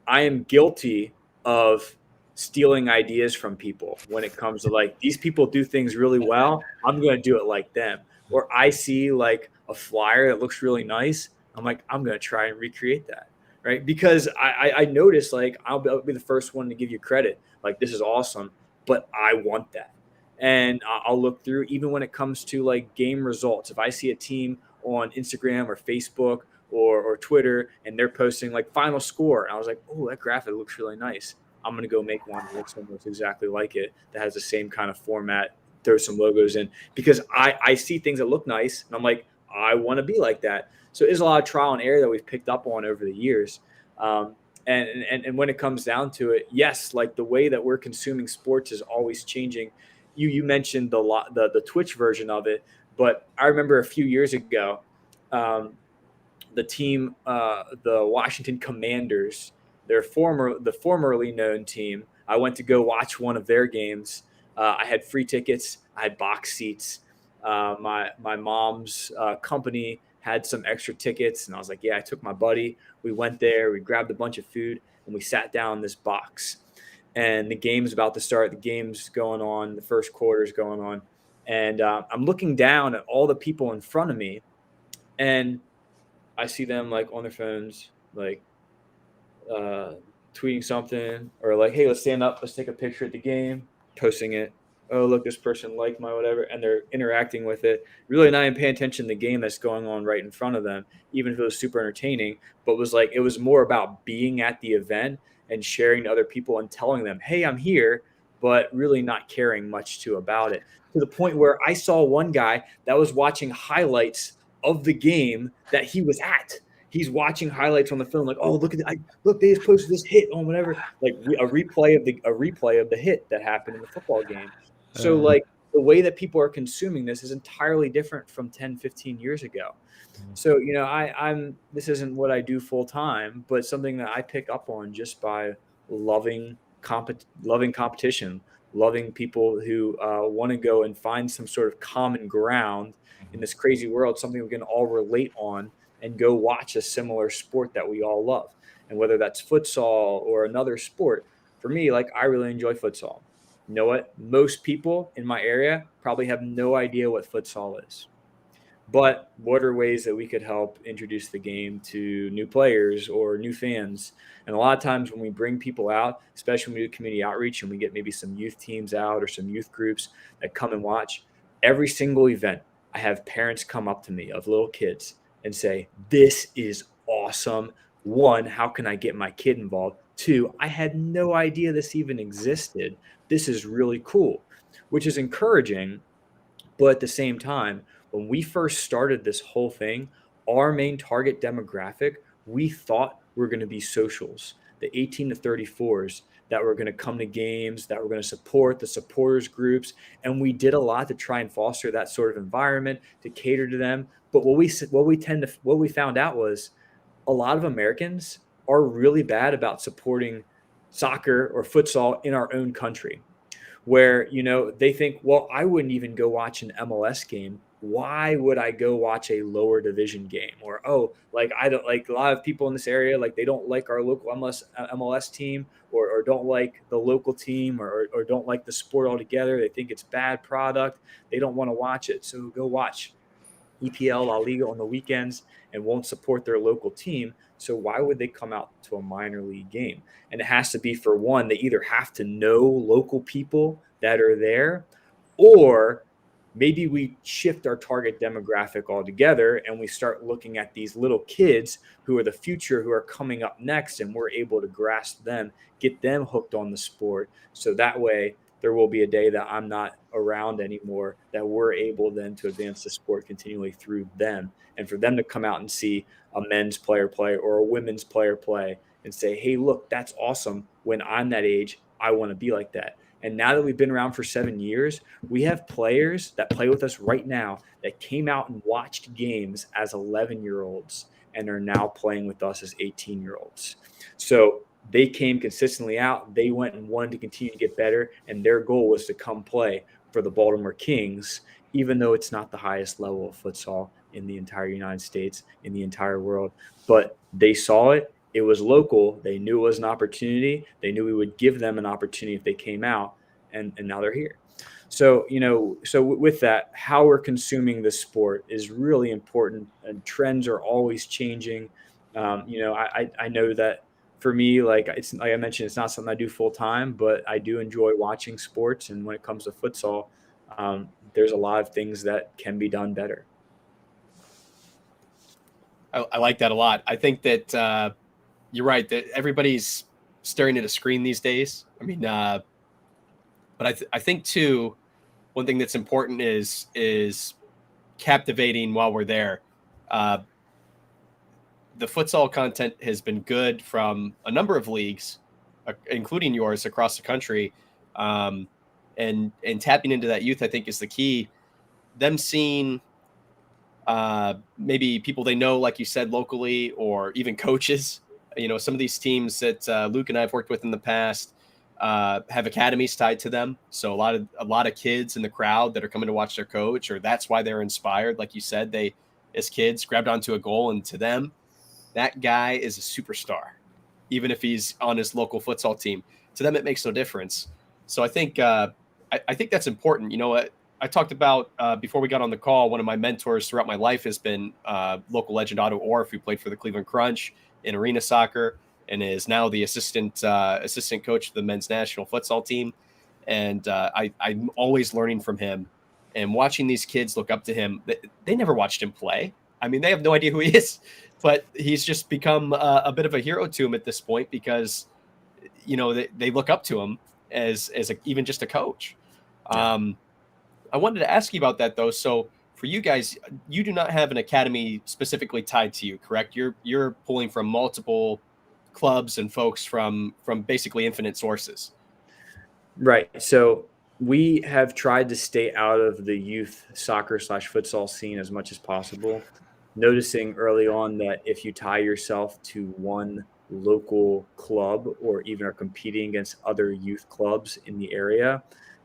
am guilty of stealing ideas from people when it comes to like, these people do things really well, I'm going to do it like them. Or I see like a flyer that looks really nice, I'm like, I'm going to try and recreate that. Right. Because I noticed like, I'll be the first one to give you credit. Like, this is awesome, but I want that. And I'll look through, even when it comes to like game results. If I see a team on Instagram or Facebook or Twitter and they're posting like final score, and I was like, oh, that graphic looks really nice, I'm going to go make one that looks almost exactly like it, that has the same kind of format, throw some logos in, because I see things that look nice and I'm like, I want to be like that. So there's a lot of trial and error that we've picked up on over the years. And when it comes down to it, yes, like the way that we're consuming sports is always changing. You mentioned the Twitch version of it, but I remember a few years ago, the team, the Washington Commanders, the formerly known team. I went to go watch one of their games. I had free tickets. I had box seats. My mom's company had some extra tickets, and I was like, yeah, I took my buddy. We went there. We grabbed a bunch of food, and we sat down in this box. And the game's about to start. The game's going on. The first quarter's going on. And I'm looking down at all the people in front of me, and I see them like on their phones, like tweeting something, or like, hey, let's stand up, let's take a picture at the game, posting it. Oh, look, this person liked my whatever, and they're interacting with it. Really not even paying attention to the game that's going on right in front of them, even if it was super entertaining. But it was more about being at the event and sharing to other people and telling them, hey, I'm here, but really not caring much too about it. To the point where I saw one guy that was watching highlights of the game that he was at. He's watching highlights on the film, like, oh, look they just posted this hit on whatever, like a replay of the hit that happened in the football game. So like the way that people are consuming this is entirely different from 10, 15 years ago. So, this isn't what I do full time, but something that I pick up on just by loving competition, loving people who want to go and find some sort of common ground in this crazy world, something we can all relate on and go watch a similar sport that we all love. And whether that's futsal or another sport, for me, like, I really enjoy futsal. You know what? Most people in my area probably have no idea what futsal is. But what are ways that we could help introduce the game to new players or new fans? And a lot of times when we bring people out, especially when we do community outreach and we get maybe some youth teams out or some youth groups that come and watch, every single event, I have parents come up to me of little kids and say, this is awesome. One, how can I get my kid involved? Two, I had no idea this even existed. This is really cool, which is encouraging. But at the same time, when we first started this whole thing, our main target demographic, we thought were going to be socials, the 18 to 34s that were going to come to games, that were going to support the supporters groups. And we did a lot to try and foster that sort of environment to cater to them. But what we found out was a lot of Americans are really bad about supporting soccer or futsal in our own country, where, they think, well, I wouldn't even go watch an MLS game. Why would I go watch a lower division game? Or, oh, like, I don't like, a lot of people in this area, like, they don't like our local MLS team, or don't like the local team, or don't like the sport altogether. They think it's bad product. They don't want to watch it. So go watch EPL, La Liga on the weekends and won't support their local team. So why would they come out to a minor league game? And it has to be, for one, they either have to know local people that are there, or maybe we shift our target demographic altogether and we start looking at these little kids who are the future, who are coming up next, and we're able to grasp them, get them hooked on the sport. So that way there will be a day that I'm not around anymore, that we're able then to advance the sport continually through them, and for them to come out and see a men's player play or a women's player play and say, hey, look, that's awesome. When I'm that age, I want to be like that. And now that we've been around for 7 years, we have players that play with us right now that came out and watched games as 11-year-olds and are now playing with us as 18-year-olds. So they came consistently out. They went and wanted to continue to get better, and their goal was to come play for the Baltimore Kings, even though it's not the highest level of futsal in the entire United States, in the entire world. But they saw it. It was local. They knew it was an opportunity. They knew we would give them an opportunity if they came out, and now they're here. So, so with that, how we're consuming the sport is really important, and trends are always changing. I know that for me, like I mentioned, it's not something I do full time, but I do enjoy watching sports. And when it comes to futsal, there's a lot of things that can be done better. I like that a lot. I think that you're right that everybody's staring at a screen these days. I mean, but I think too, one thing that's important is captivating while we're there. The futsal content has been good from a number of leagues, including yours, across the country, and tapping into that youth, I think, is the key. Them seeing maybe people they know, like you said, locally, or even coaches. Some of these teams that Luke and I have worked with in the past have academies tied to them. So a lot of kids in the crowd that are coming to watch their coach, or that's why they're inspired. Like you said, they, as kids, grabbed onto a goal, and to them, that guy is a superstar, even if he's on his local futsal team. To them, it makes no difference. So I think I think that's important. I talked about before we got on the call. One of my mentors throughout my life has been local legend Otto Orff, who played for the Cleveland Crunch in arena soccer and is now the assistant coach of the men's national futsal team. And I'm always learning from him and watching these kids look up to him. They never watched him play. I mean, they have no idea who he is, but he's just become a bit of a hero to him at this point because, they look up to him as even just a coach. Yeah. I wanted to ask you about that though. So for you guys, you do not have an academy specifically tied to you, correct? You're pulling from multiple clubs and folks from basically infinite sources. Right. So we have tried to stay out of the youth soccer / futsal scene as much as possible, noticing early on that if you tie yourself to one local club or even are competing against other youth clubs in the area,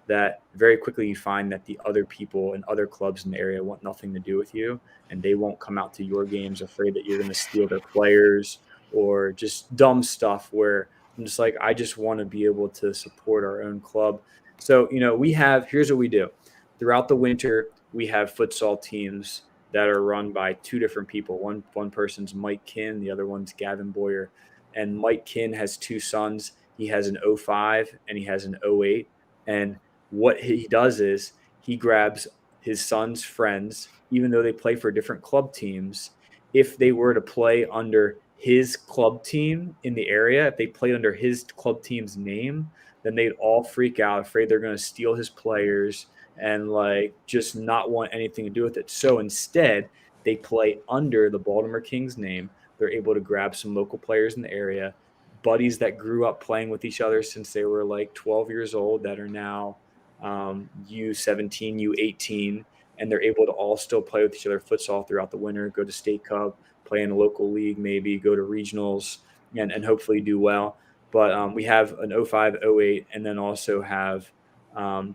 that very quickly you find that the other people and other clubs in the area want nothing to do with you, and they won't come out to your games afraid that you're going to steal their players or just dumb stuff where I'm just like, I just want to be able to support our own club. So, here's what we do. Throughout the winter, we have futsal teams that are run by two different people. One person's Mike Kinn, the other one's Gavin Boyer. And Mike Kinn has two sons. He has an 05 and he has an 08. And what he does is he grabs his son's friends, even though they play for different club teams. If they were to play under his club team in the area, if they played under his club team's name, then they'd all freak out, afraid they're going to steal his players and just not want anything to do with it. So instead, they play under the Baltimore Kings name. They're able to grab some local players in the area, buddies that grew up playing with each other since they were 12 years old that are now U17, U18, and they're able to all still play with each other futsal throughout the winter, go to state cup, play in a local league, maybe go to regionals and hopefully do well. But we have an 05, 08, and then also have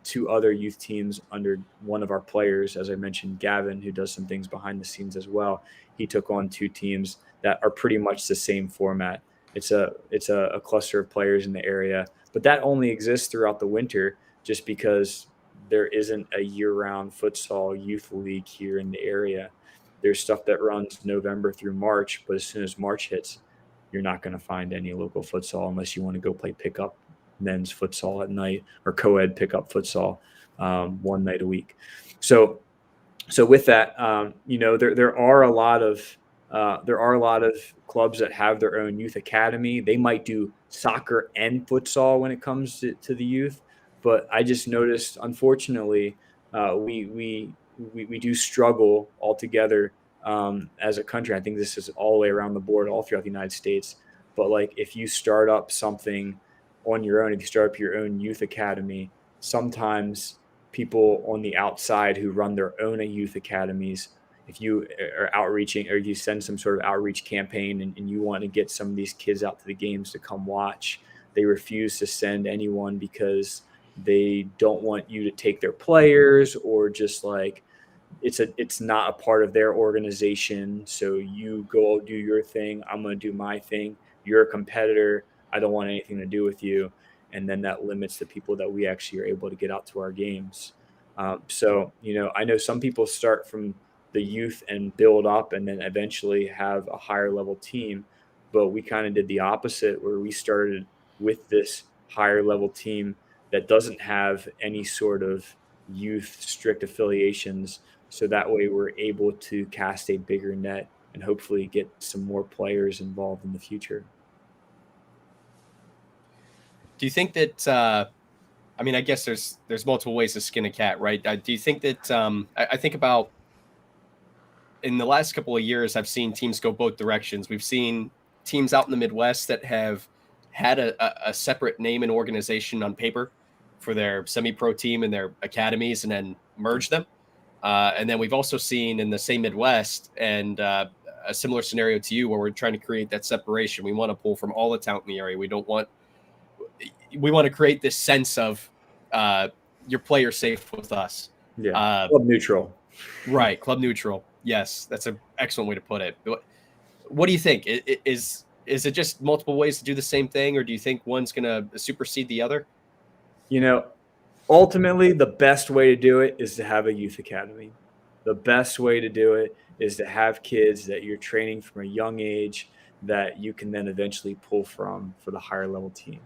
two other youth teams under one of our players, as I mentioned, Gavin, who does some things behind the scenes as well. He took on two teams that are pretty much the same format. It's a cluster of players in the area, but that only exists throughout the winter just because there isn't a year-round futsal youth league here in the area. There's stuff that runs November through March, but as soon as March hits, you're not going to find any local futsal unless you want to go play pickup men's futsal at night or co-ed pickup futsal one night a week. So with that, there are a lot of clubs that have their own youth academy. They might do soccer and futsal when it comes to the youth, but I just noticed, unfortunately, we do struggle altogether as a country. I think this is all the way around the board, all throughout the United States. But like, if you start up something on your own, if you start up your own youth academy, sometimes people on the outside who run their own youth academies, if you are outreaching or you send some sort of outreach campaign and you want to get some of these kids out to the games to come watch, they refuse to send anyone because they don't want you to take their players, or just like it's not a part of their organization. So you go do your thing, I'm going to do my thing. You're a competitor, I don't want anything to do with you. And then that limits the people that we actually are able to get out to our games. So I know some people start from the youth and build up and then eventually have a higher level team, but we kind of did the opposite, where we started with this higher level team that doesn't have any sort of youth strict affiliations. So that way we're able to cast a bigger net and hopefully get some more players involved in the future. Do you think that, I mean, I guess there's multiple ways to skin a cat, right? Do you think that, I think about in the last couple of years, I've seen teams go both directions. We've seen teams out in the Midwest that have had a separate name and organization on paper for their semi-pro team and their academies, and then merge them. And then we've also seen in the same Midwest and a similar scenario to you, where we're trying to create that separation. We want to pull from all the talent in the area. We want to create this sense of your player safe with us. Yeah, club neutral. Right, club neutral. Yes, that's an excellent way to put it. What do you think? Is it just multiple ways to do the same thing, or do you think one's going to supersede the other? Ultimately, the best way to do it is to have a youth academy. The best way to do it is to have kids that you're training from a young age that you can then eventually pull from for the higher level team.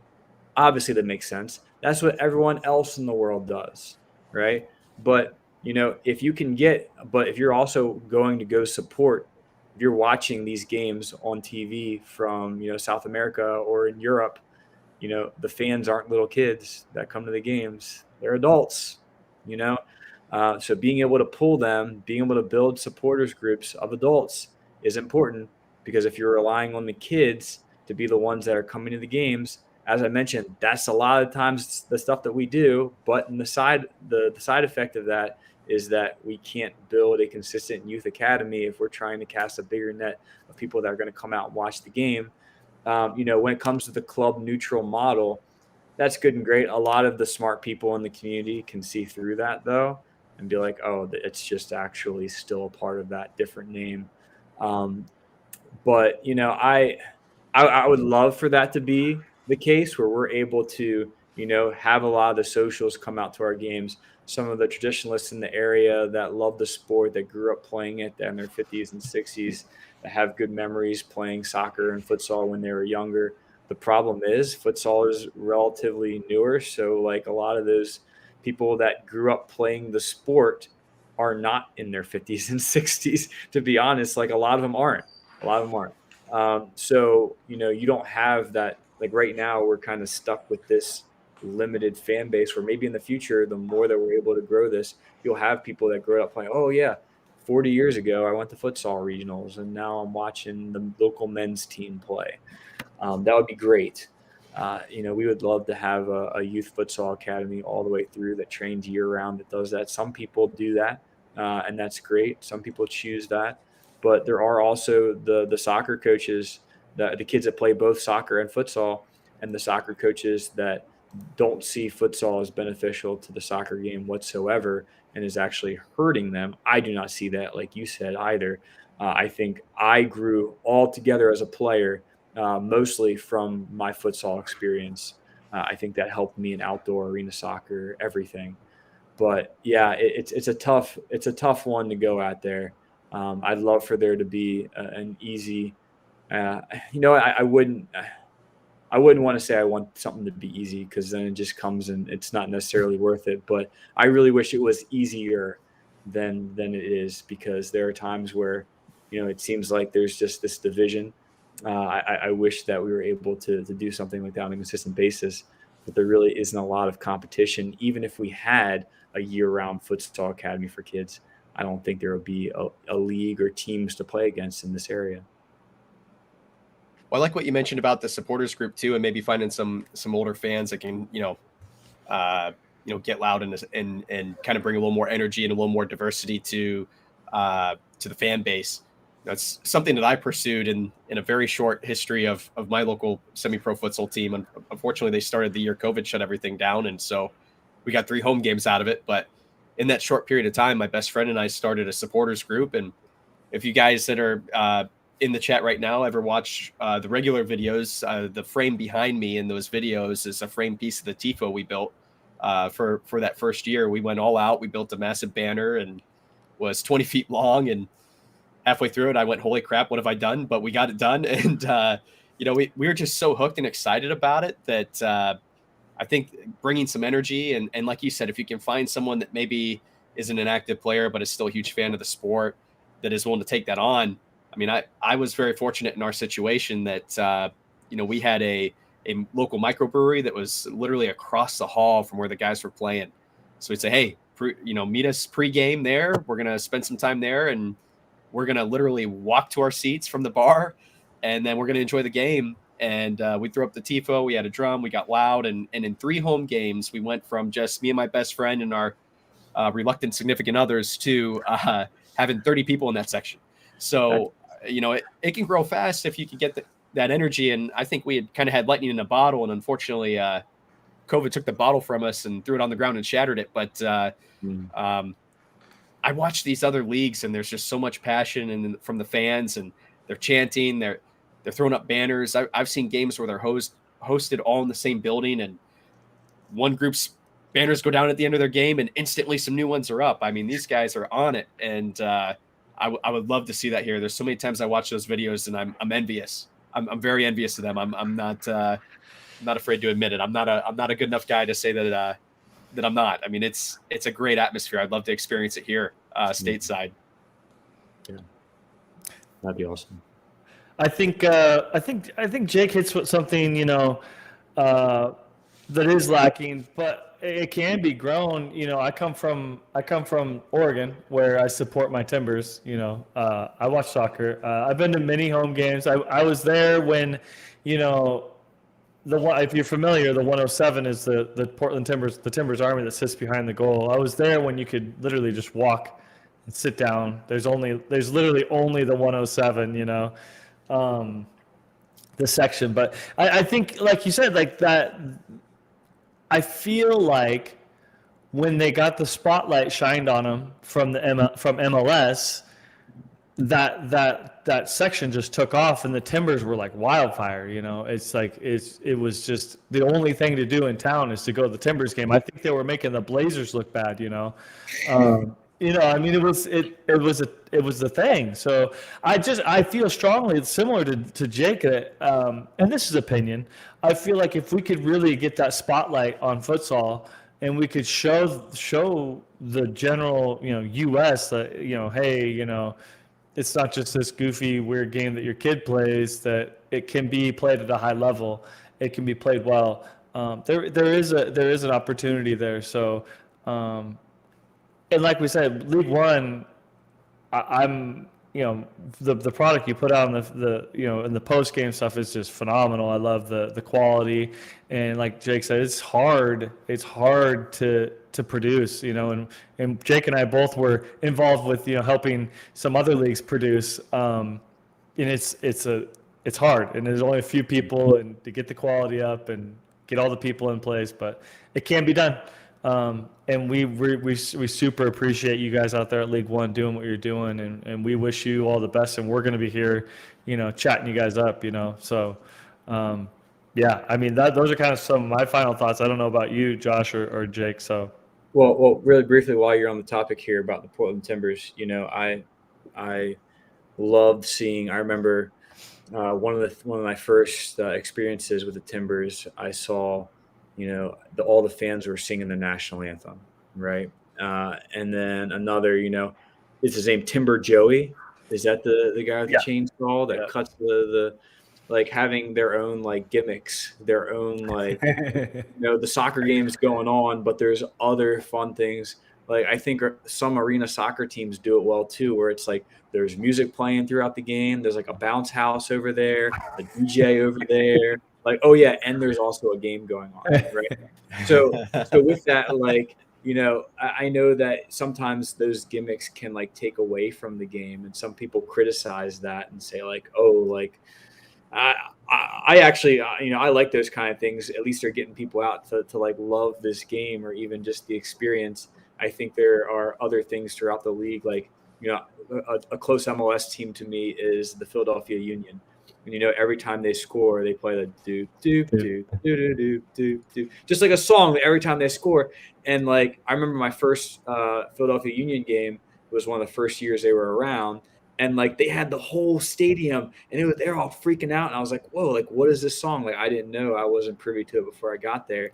Obviously, that makes sense. That's what everyone else in the world does, right? But if you're also going to go support, if you're watching these games on TV from South America or in Europe, the fans aren't little kids that come to the games; they're adults. So being able to pull them, being able to build supporters groups of adults is important, because if you're relying on the kids to be the ones that are coming to the games, as I mentioned, that's a lot of times the stuff that we do. But the side effect of that is that we can't build a consistent youth academy if we're trying to cast a bigger net of people that are going to come out and watch the game. When it comes to the club neutral model, that's good and great. A lot of the smart people in the community can see through that, though, and be like, oh, it's just actually still a part of that different name. But I would love for that to be the case, where we're able to have a lot of the socials come out to our games. Some of the traditionalists in the area that love the sport, that grew up playing it in their 50s and 60s, that have good memories playing soccer and futsal when they were younger. The problem is futsal is relatively newer, so like a lot of those people that grew up playing the sport are not in their 50s and 60s, to be honest. Like a lot of them aren't. So you don't have that. Like right now, we're kind of stuck with this limited fan base, where maybe in the future, the more that we're able to grow this, you'll have people that grow up playing, oh yeah, 40 years ago I went to futsal regionals and now I'm watching the local men's team play. That would be great. We would love to have a youth futsal academy all the way through that trains year round, that does that. Some people do that, and that's great. Some people choose that. But there are also the soccer coaches, the kids that play both soccer and futsal, and the soccer coaches that don't see futsal as beneficial to the soccer game whatsoever and is actually hurting them. I do not see that, like you said, either. I think I grew all together as a player, mostly from my futsal experience. I think that helped me in outdoor arena soccer, everything. But yeah, it's a tough one to go at there. I'd love for there to be an easy, I wouldn't want to say I want something to be easy, because then it just comes and it's not necessarily worth it. But I really wish it was easier than it is, because there are times where, it seems like there's just this division. I wish that we were able to do something like that on a consistent basis, but there really isn't a lot of competition. Even if we had a year-round futsal academy for kids, I don't think there would be a league or teams to play against in this area. Well, I like what you mentioned about the supporters group too, and maybe finding some older fans that can get loud and kind of bring a little more energy and a little more diversity to the fan base. That's something that I pursued in a very short history of my local semi-pro futsal team. Unfortunately, they started the year COVID shut everything down, and so we got 3 home games out of it. But in that short period of time, my best friend and I started a supporters group. And if you guys that are in the chat right now ever watch the regular videos, the frame behind me in those videos is a frame piece of the tifo we built for that first year. We went all out. We built a massive banner and was 20 feet long, and halfway through it I went, holy crap, what have I done? But we got it done. And we were just so hooked and excited about it that I think bringing some energy and like you said, if you can find someone that maybe isn't an active player but is still a huge fan of the sport that is willing to take that on. I mean, I was very fortunate in our situation that, we had a local microbrewery that was literally across the hall from where the guys were playing. So we'd say, hey, meet us pregame there. We're going to spend some time there, and we're going to literally walk to our seats from the bar, and then we're going to enjoy the game. And we threw up the tifo. We had a drum. We got loud. And in 3 home games, we went from just me and my best friend and our reluctant significant others to having 30 people in that section. So, it can grow fast if you can get that energy. And I think we had kind of had lightning in a bottle, and unfortunately, COVID took the bottle from us and threw it on the ground and shattered it. But I watch these other leagues, and there's just so much passion from the fans, and they're chanting, they're throwing up banners. I've seen games where they're hosted all in the same building, and one group's banners go down at the end of their game, and instantly some new ones are up. I mean, these guys are on it, and I would love to see that here. There's so many times I watch those videos, and I'm envious. I'm very envious of them. I'm not afraid to admit it. I'm not a good enough guy to say that I'm not. I mean, it's a great atmosphere. I'd love to experience it here stateside. Yeah, that'd be awesome. I think Jake hits something that is lacking, but it can be grown. I come from Oregon, where I support my Timbers. I watch soccer. I've been to many home games. I was there when, if you're familiar, the 107 is the Portland Timbers, the Timbers Army that sits behind the goal. I was there when you could literally just walk and sit down. There's literally only the 107. The section, but I think, like you said, like that. I feel like when they got the spotlight shined on them from MLS, that section just took off, and the Timbers were like wildfire. It's like it was just the only thing to do in town is to go to the Timbers game. I think they were making the Blazers look bad. I mean, it was the thing. So I feel strongly similar to Jake, and this is opinion. I feel like if we could really get that spotlight on futsal, and we could show the general, U.S. that, hey, it's not just this goofy, weird game that your kid plays, that it can be played at a high level. It can be played well. There is an opportunity there. So, and like we said, League One, I'm the product you put out in the in the post game stuff is just phenomenal. I love the quality, and like Jake said, it's hard to produce, and Jake and I both were involved with helping some other leagues produce, and it's hard, and there's only a few people, and to get the quality up and get all the people in place, but it can be done. And we super appreciate you guys out there at League One doing what you're doing, and we wish you all the best, and we're going to be here, chatting you guys up, so, yeah, I mean, those are kind of some of my final thoughts. I don't know about you, Josh or Jake. So, well, really briefly, while you're on the topic here about the Portland Timbers, I loved seeing. I remember one of my first experiences with the Timbers. I saw, all the fans were singing the national anthem, right? And then another, is his name Timber Joey? Is that the guy with the Yeah. chainsaw that Yeah. cuts the like having their own like gimmicks, their own like the soccer games going on, but there's other fun things. Like I think some arena soccer teams do it well too, where it's like there's music playing throughout the game. There's like a bounce house over there, a DJ over there. Like, oh yeah, and there's also a game going on, right? So with that, like, I know that sometimes those gimmicks can like take away from the game, and some people criticize that and say like, oh, like I actually, I like those kind of things. At least they're getting people out to like love this game or even just the experience. I think there are other things throughout the league, like, a close MLS team to me is the Philadelphia Union. And, every time they score, they play the do, do, do, do, do, do, do, do, just like a song every time they score. And like, I remember my first Philadelphia Union game was one of the first years they were around, and like they had the whole stadium and they're all freaking out, and I was like, whoa, like what is this song? Like I didn't know, I wasn't privy to it before I got there.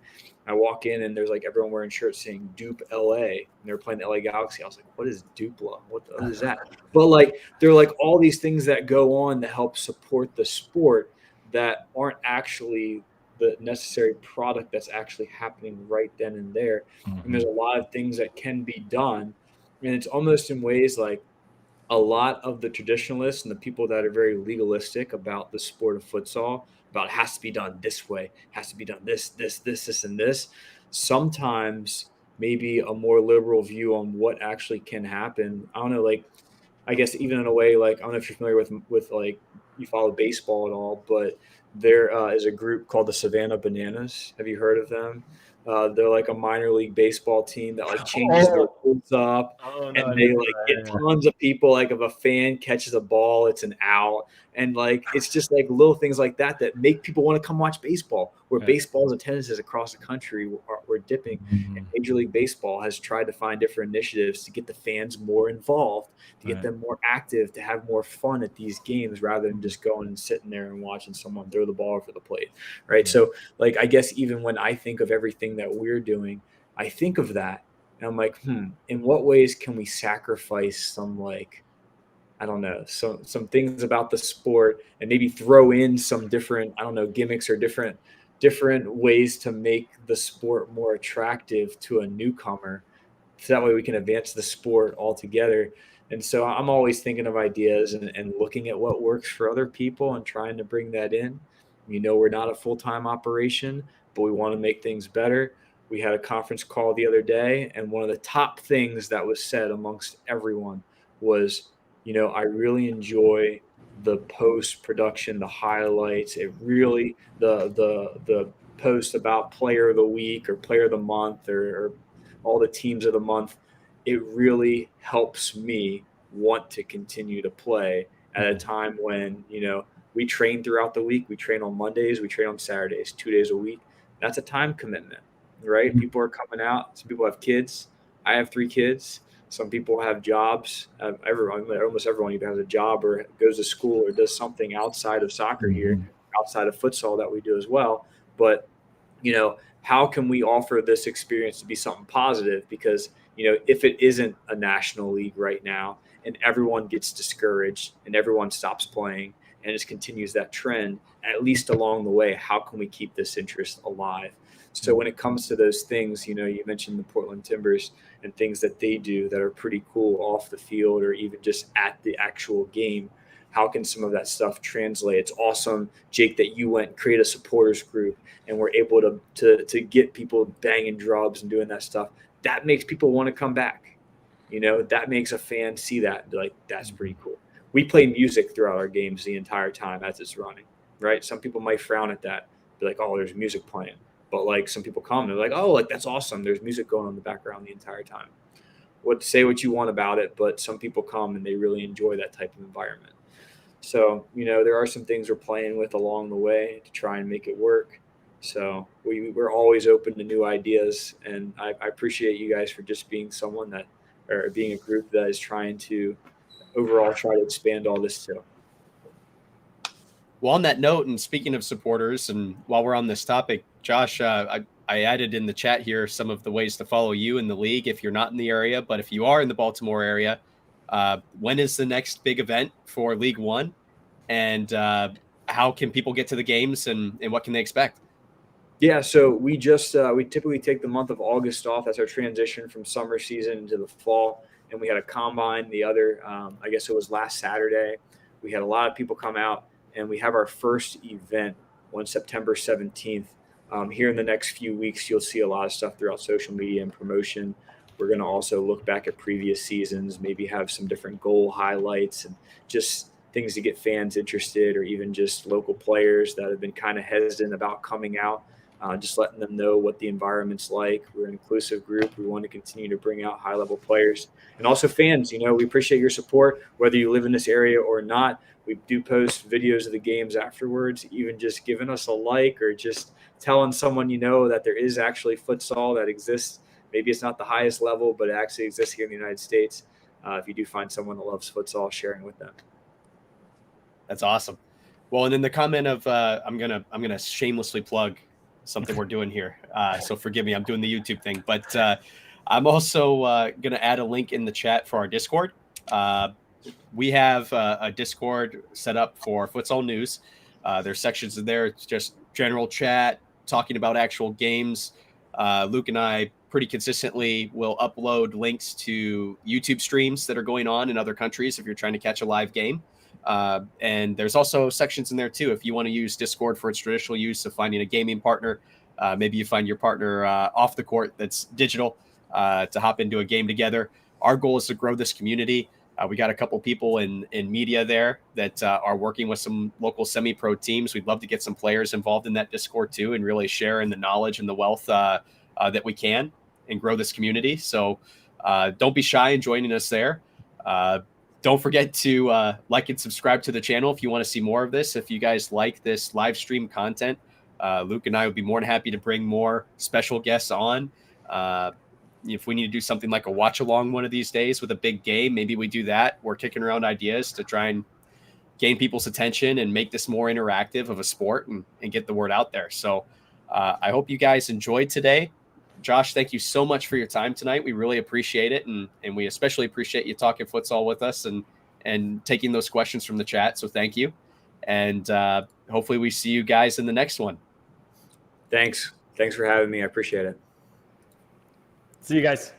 I walk in and there's like everyone wearing shirts saying Dupe LA, and they're playing the LA Galaxy. I was like, what is Dupla? What is that? But like they're like all these things that go on to help support the sport that aren't actually the necessary product that's actually happening right then and there. And there's a lot of things that can be done, and it's almost in ways like a lot of the traditionalists and the people that are very legalistic about the sport of futsal, about it has to be done this way, has to be done this, and this. Sometimes maybe a more liberal view on what actually can happen. I don't know, like I guess even in a way, like I don't know if you're familiar with like you follow baseball at all, but there is a group called the Savannah Bananas. Have you heard of them? They're like a minor league baseball team that like changes their rules up, Oh no, and I they didn't know like get that. tons of people. Like if a fan catches a ball, it's an out, and like it's just like little things like that that make people want to come watch baseball. Where Yeah. baseball's attendances across the country are dipping, and Major League Baseball has tried to find different initiatives to get the fans more involved, to get Right. them more active, to have more fun at these games rather than just going and sitting there and watching someone throw the ball over the plate, right? Yeah. So, like, I guess even when I think of everything that we're doing, I think of that and I'm like, in what ways can we sacrifice some, like, I don't know, some things about the sport and maybe throw in some different, I don't know, gimmicks or different ways to make the sport more attractive to a newcomer, so that way we can advance the sport altogether. And so I'm always thinking of ideas and looking at what works for other people and trying to bring that in. We're not a full-time operation, but we want to make things better. We had a conference call the other day, and one of the top things that was said amongst everyone was, I really enjoy the post production, the highlights. It really the post about player of the week or player of the month or all the teams of the month. It really helps me want to continue to play at a time when, we train throughout the week. We train on Mondays, we train on Saturdays, 2 days a week. That's a time commitment, right? People are coming out. Some people have kids. I have 3 kids. Some people have jobs. Almost everyone either has a job or goes to school or does something outside of soccer here, outside of futsal that we do as well. But how can we offer this experience to be something positive? Because, if it isn't a national league right now and everyone gets discouraged and everyone stops playing and just continues that trend, at least along the way, how can we keep this interest alive? So when it comes to those things, you mentioned the Portland Timbers and things that they do that are pretty cool off the field or even just at the actual game. How can some of that stuff translate? It's awesome, Jake, that you went create a supporters group and we're able to get people banging drums and doing that stuff. That makes people want to come back. That makes a fan see that and be like, that's pretty cool. We play music throughout our games the entire time as it's running, right? Some people might frown at that, be like, oh, there's music playing. But like some people come, they're like, oh, like that's awesome. There's music going on in the background the entire time. Say what you want about it, but some people come and they really enjoy that type of environment. So, there are some things we're playing with along the way to try and make it work. So we're always open to new ideas. And I appreciate you guys for just being someone that, or being a group that is trying to overall try to expand all this too. Well, on that note, and speaking of supporters, and while we're on this topic, Josh, I added in the chat here some of the ways to follow you in the league if you're not in the area. But if you are in the Baltimore area, when is the next big event for League One? And how can people get to the games, and what can they expect? Yeah, so we typically take the month of August off. That's our transition from summer season into the fall. And we had a combine the other, I guess it was last Saturday. We had a lot of people come out, and we have our first event on September 17th. Here in the next few weeks, you'll see a lot of stuff throughout social media and promotion. We're going to also look back at previous seasons, maybe have some different goal highlights and just things to get fans interested, or even just local players that have been kind of hesitant about coming out. Just letting them know what the environment's like. We're an inclusive group. We want to continue to bring out high-level players. And also fans, we appreciate your support, whether you live in this area or not. We do post videos of the games afterwards, even just giving us a like or just telling someone that there is actually futsal that exists. Maybe it's not the highest level, but it actually exists here in the United States. If you do find someone that loves futsal, sharing with them. That's awesome. Well, and in the comment of I'm gonna shamelessly plug something we're doing here. So forgive me, I'm doing the YouTube thing, but I'm also going to add a link in the chat for our Discord. We have a Discord set up for futsal news. There's sections in there. It's just general chat, talking about actual games. Luke and I pretty consistently will upload links to YouTube streams that are going on in other countries if you're trying to catch a live game. And there's also sections in there too if you want to use Discord for its traditional use of finding a gaming partner. Maybe you find your partner off the court that's digital to hop into a game together. Our goal is to grow this community. We got a couple people in media there that are working with some local semi-pro teams. We'd love to get some players involved in that Discord too, and really share in the knowledge and the wealth that we can and grow this community. So don't be shy in joining us there. Don't forget to like and subscribe to the channel if you want to see more of this. If you guys like this live stream content, Luke and I would be more than happy to bring more special guests on. If we need to do something like a watch along one of these days with a big game, maybe we do that. We're kicking around ideas to try and gain people's attention and make this more interactive of a sport and get the word out there. So I hope you guys enjoyed today. Josh, thank you so much for your time tonight. We really appreciate it. And we especially appreciate you talking futsal with us and taking those questions from the chat. So thank you. And hopefully we see you guys in the next one. Thanks for having me. I appreciate it. See you guys.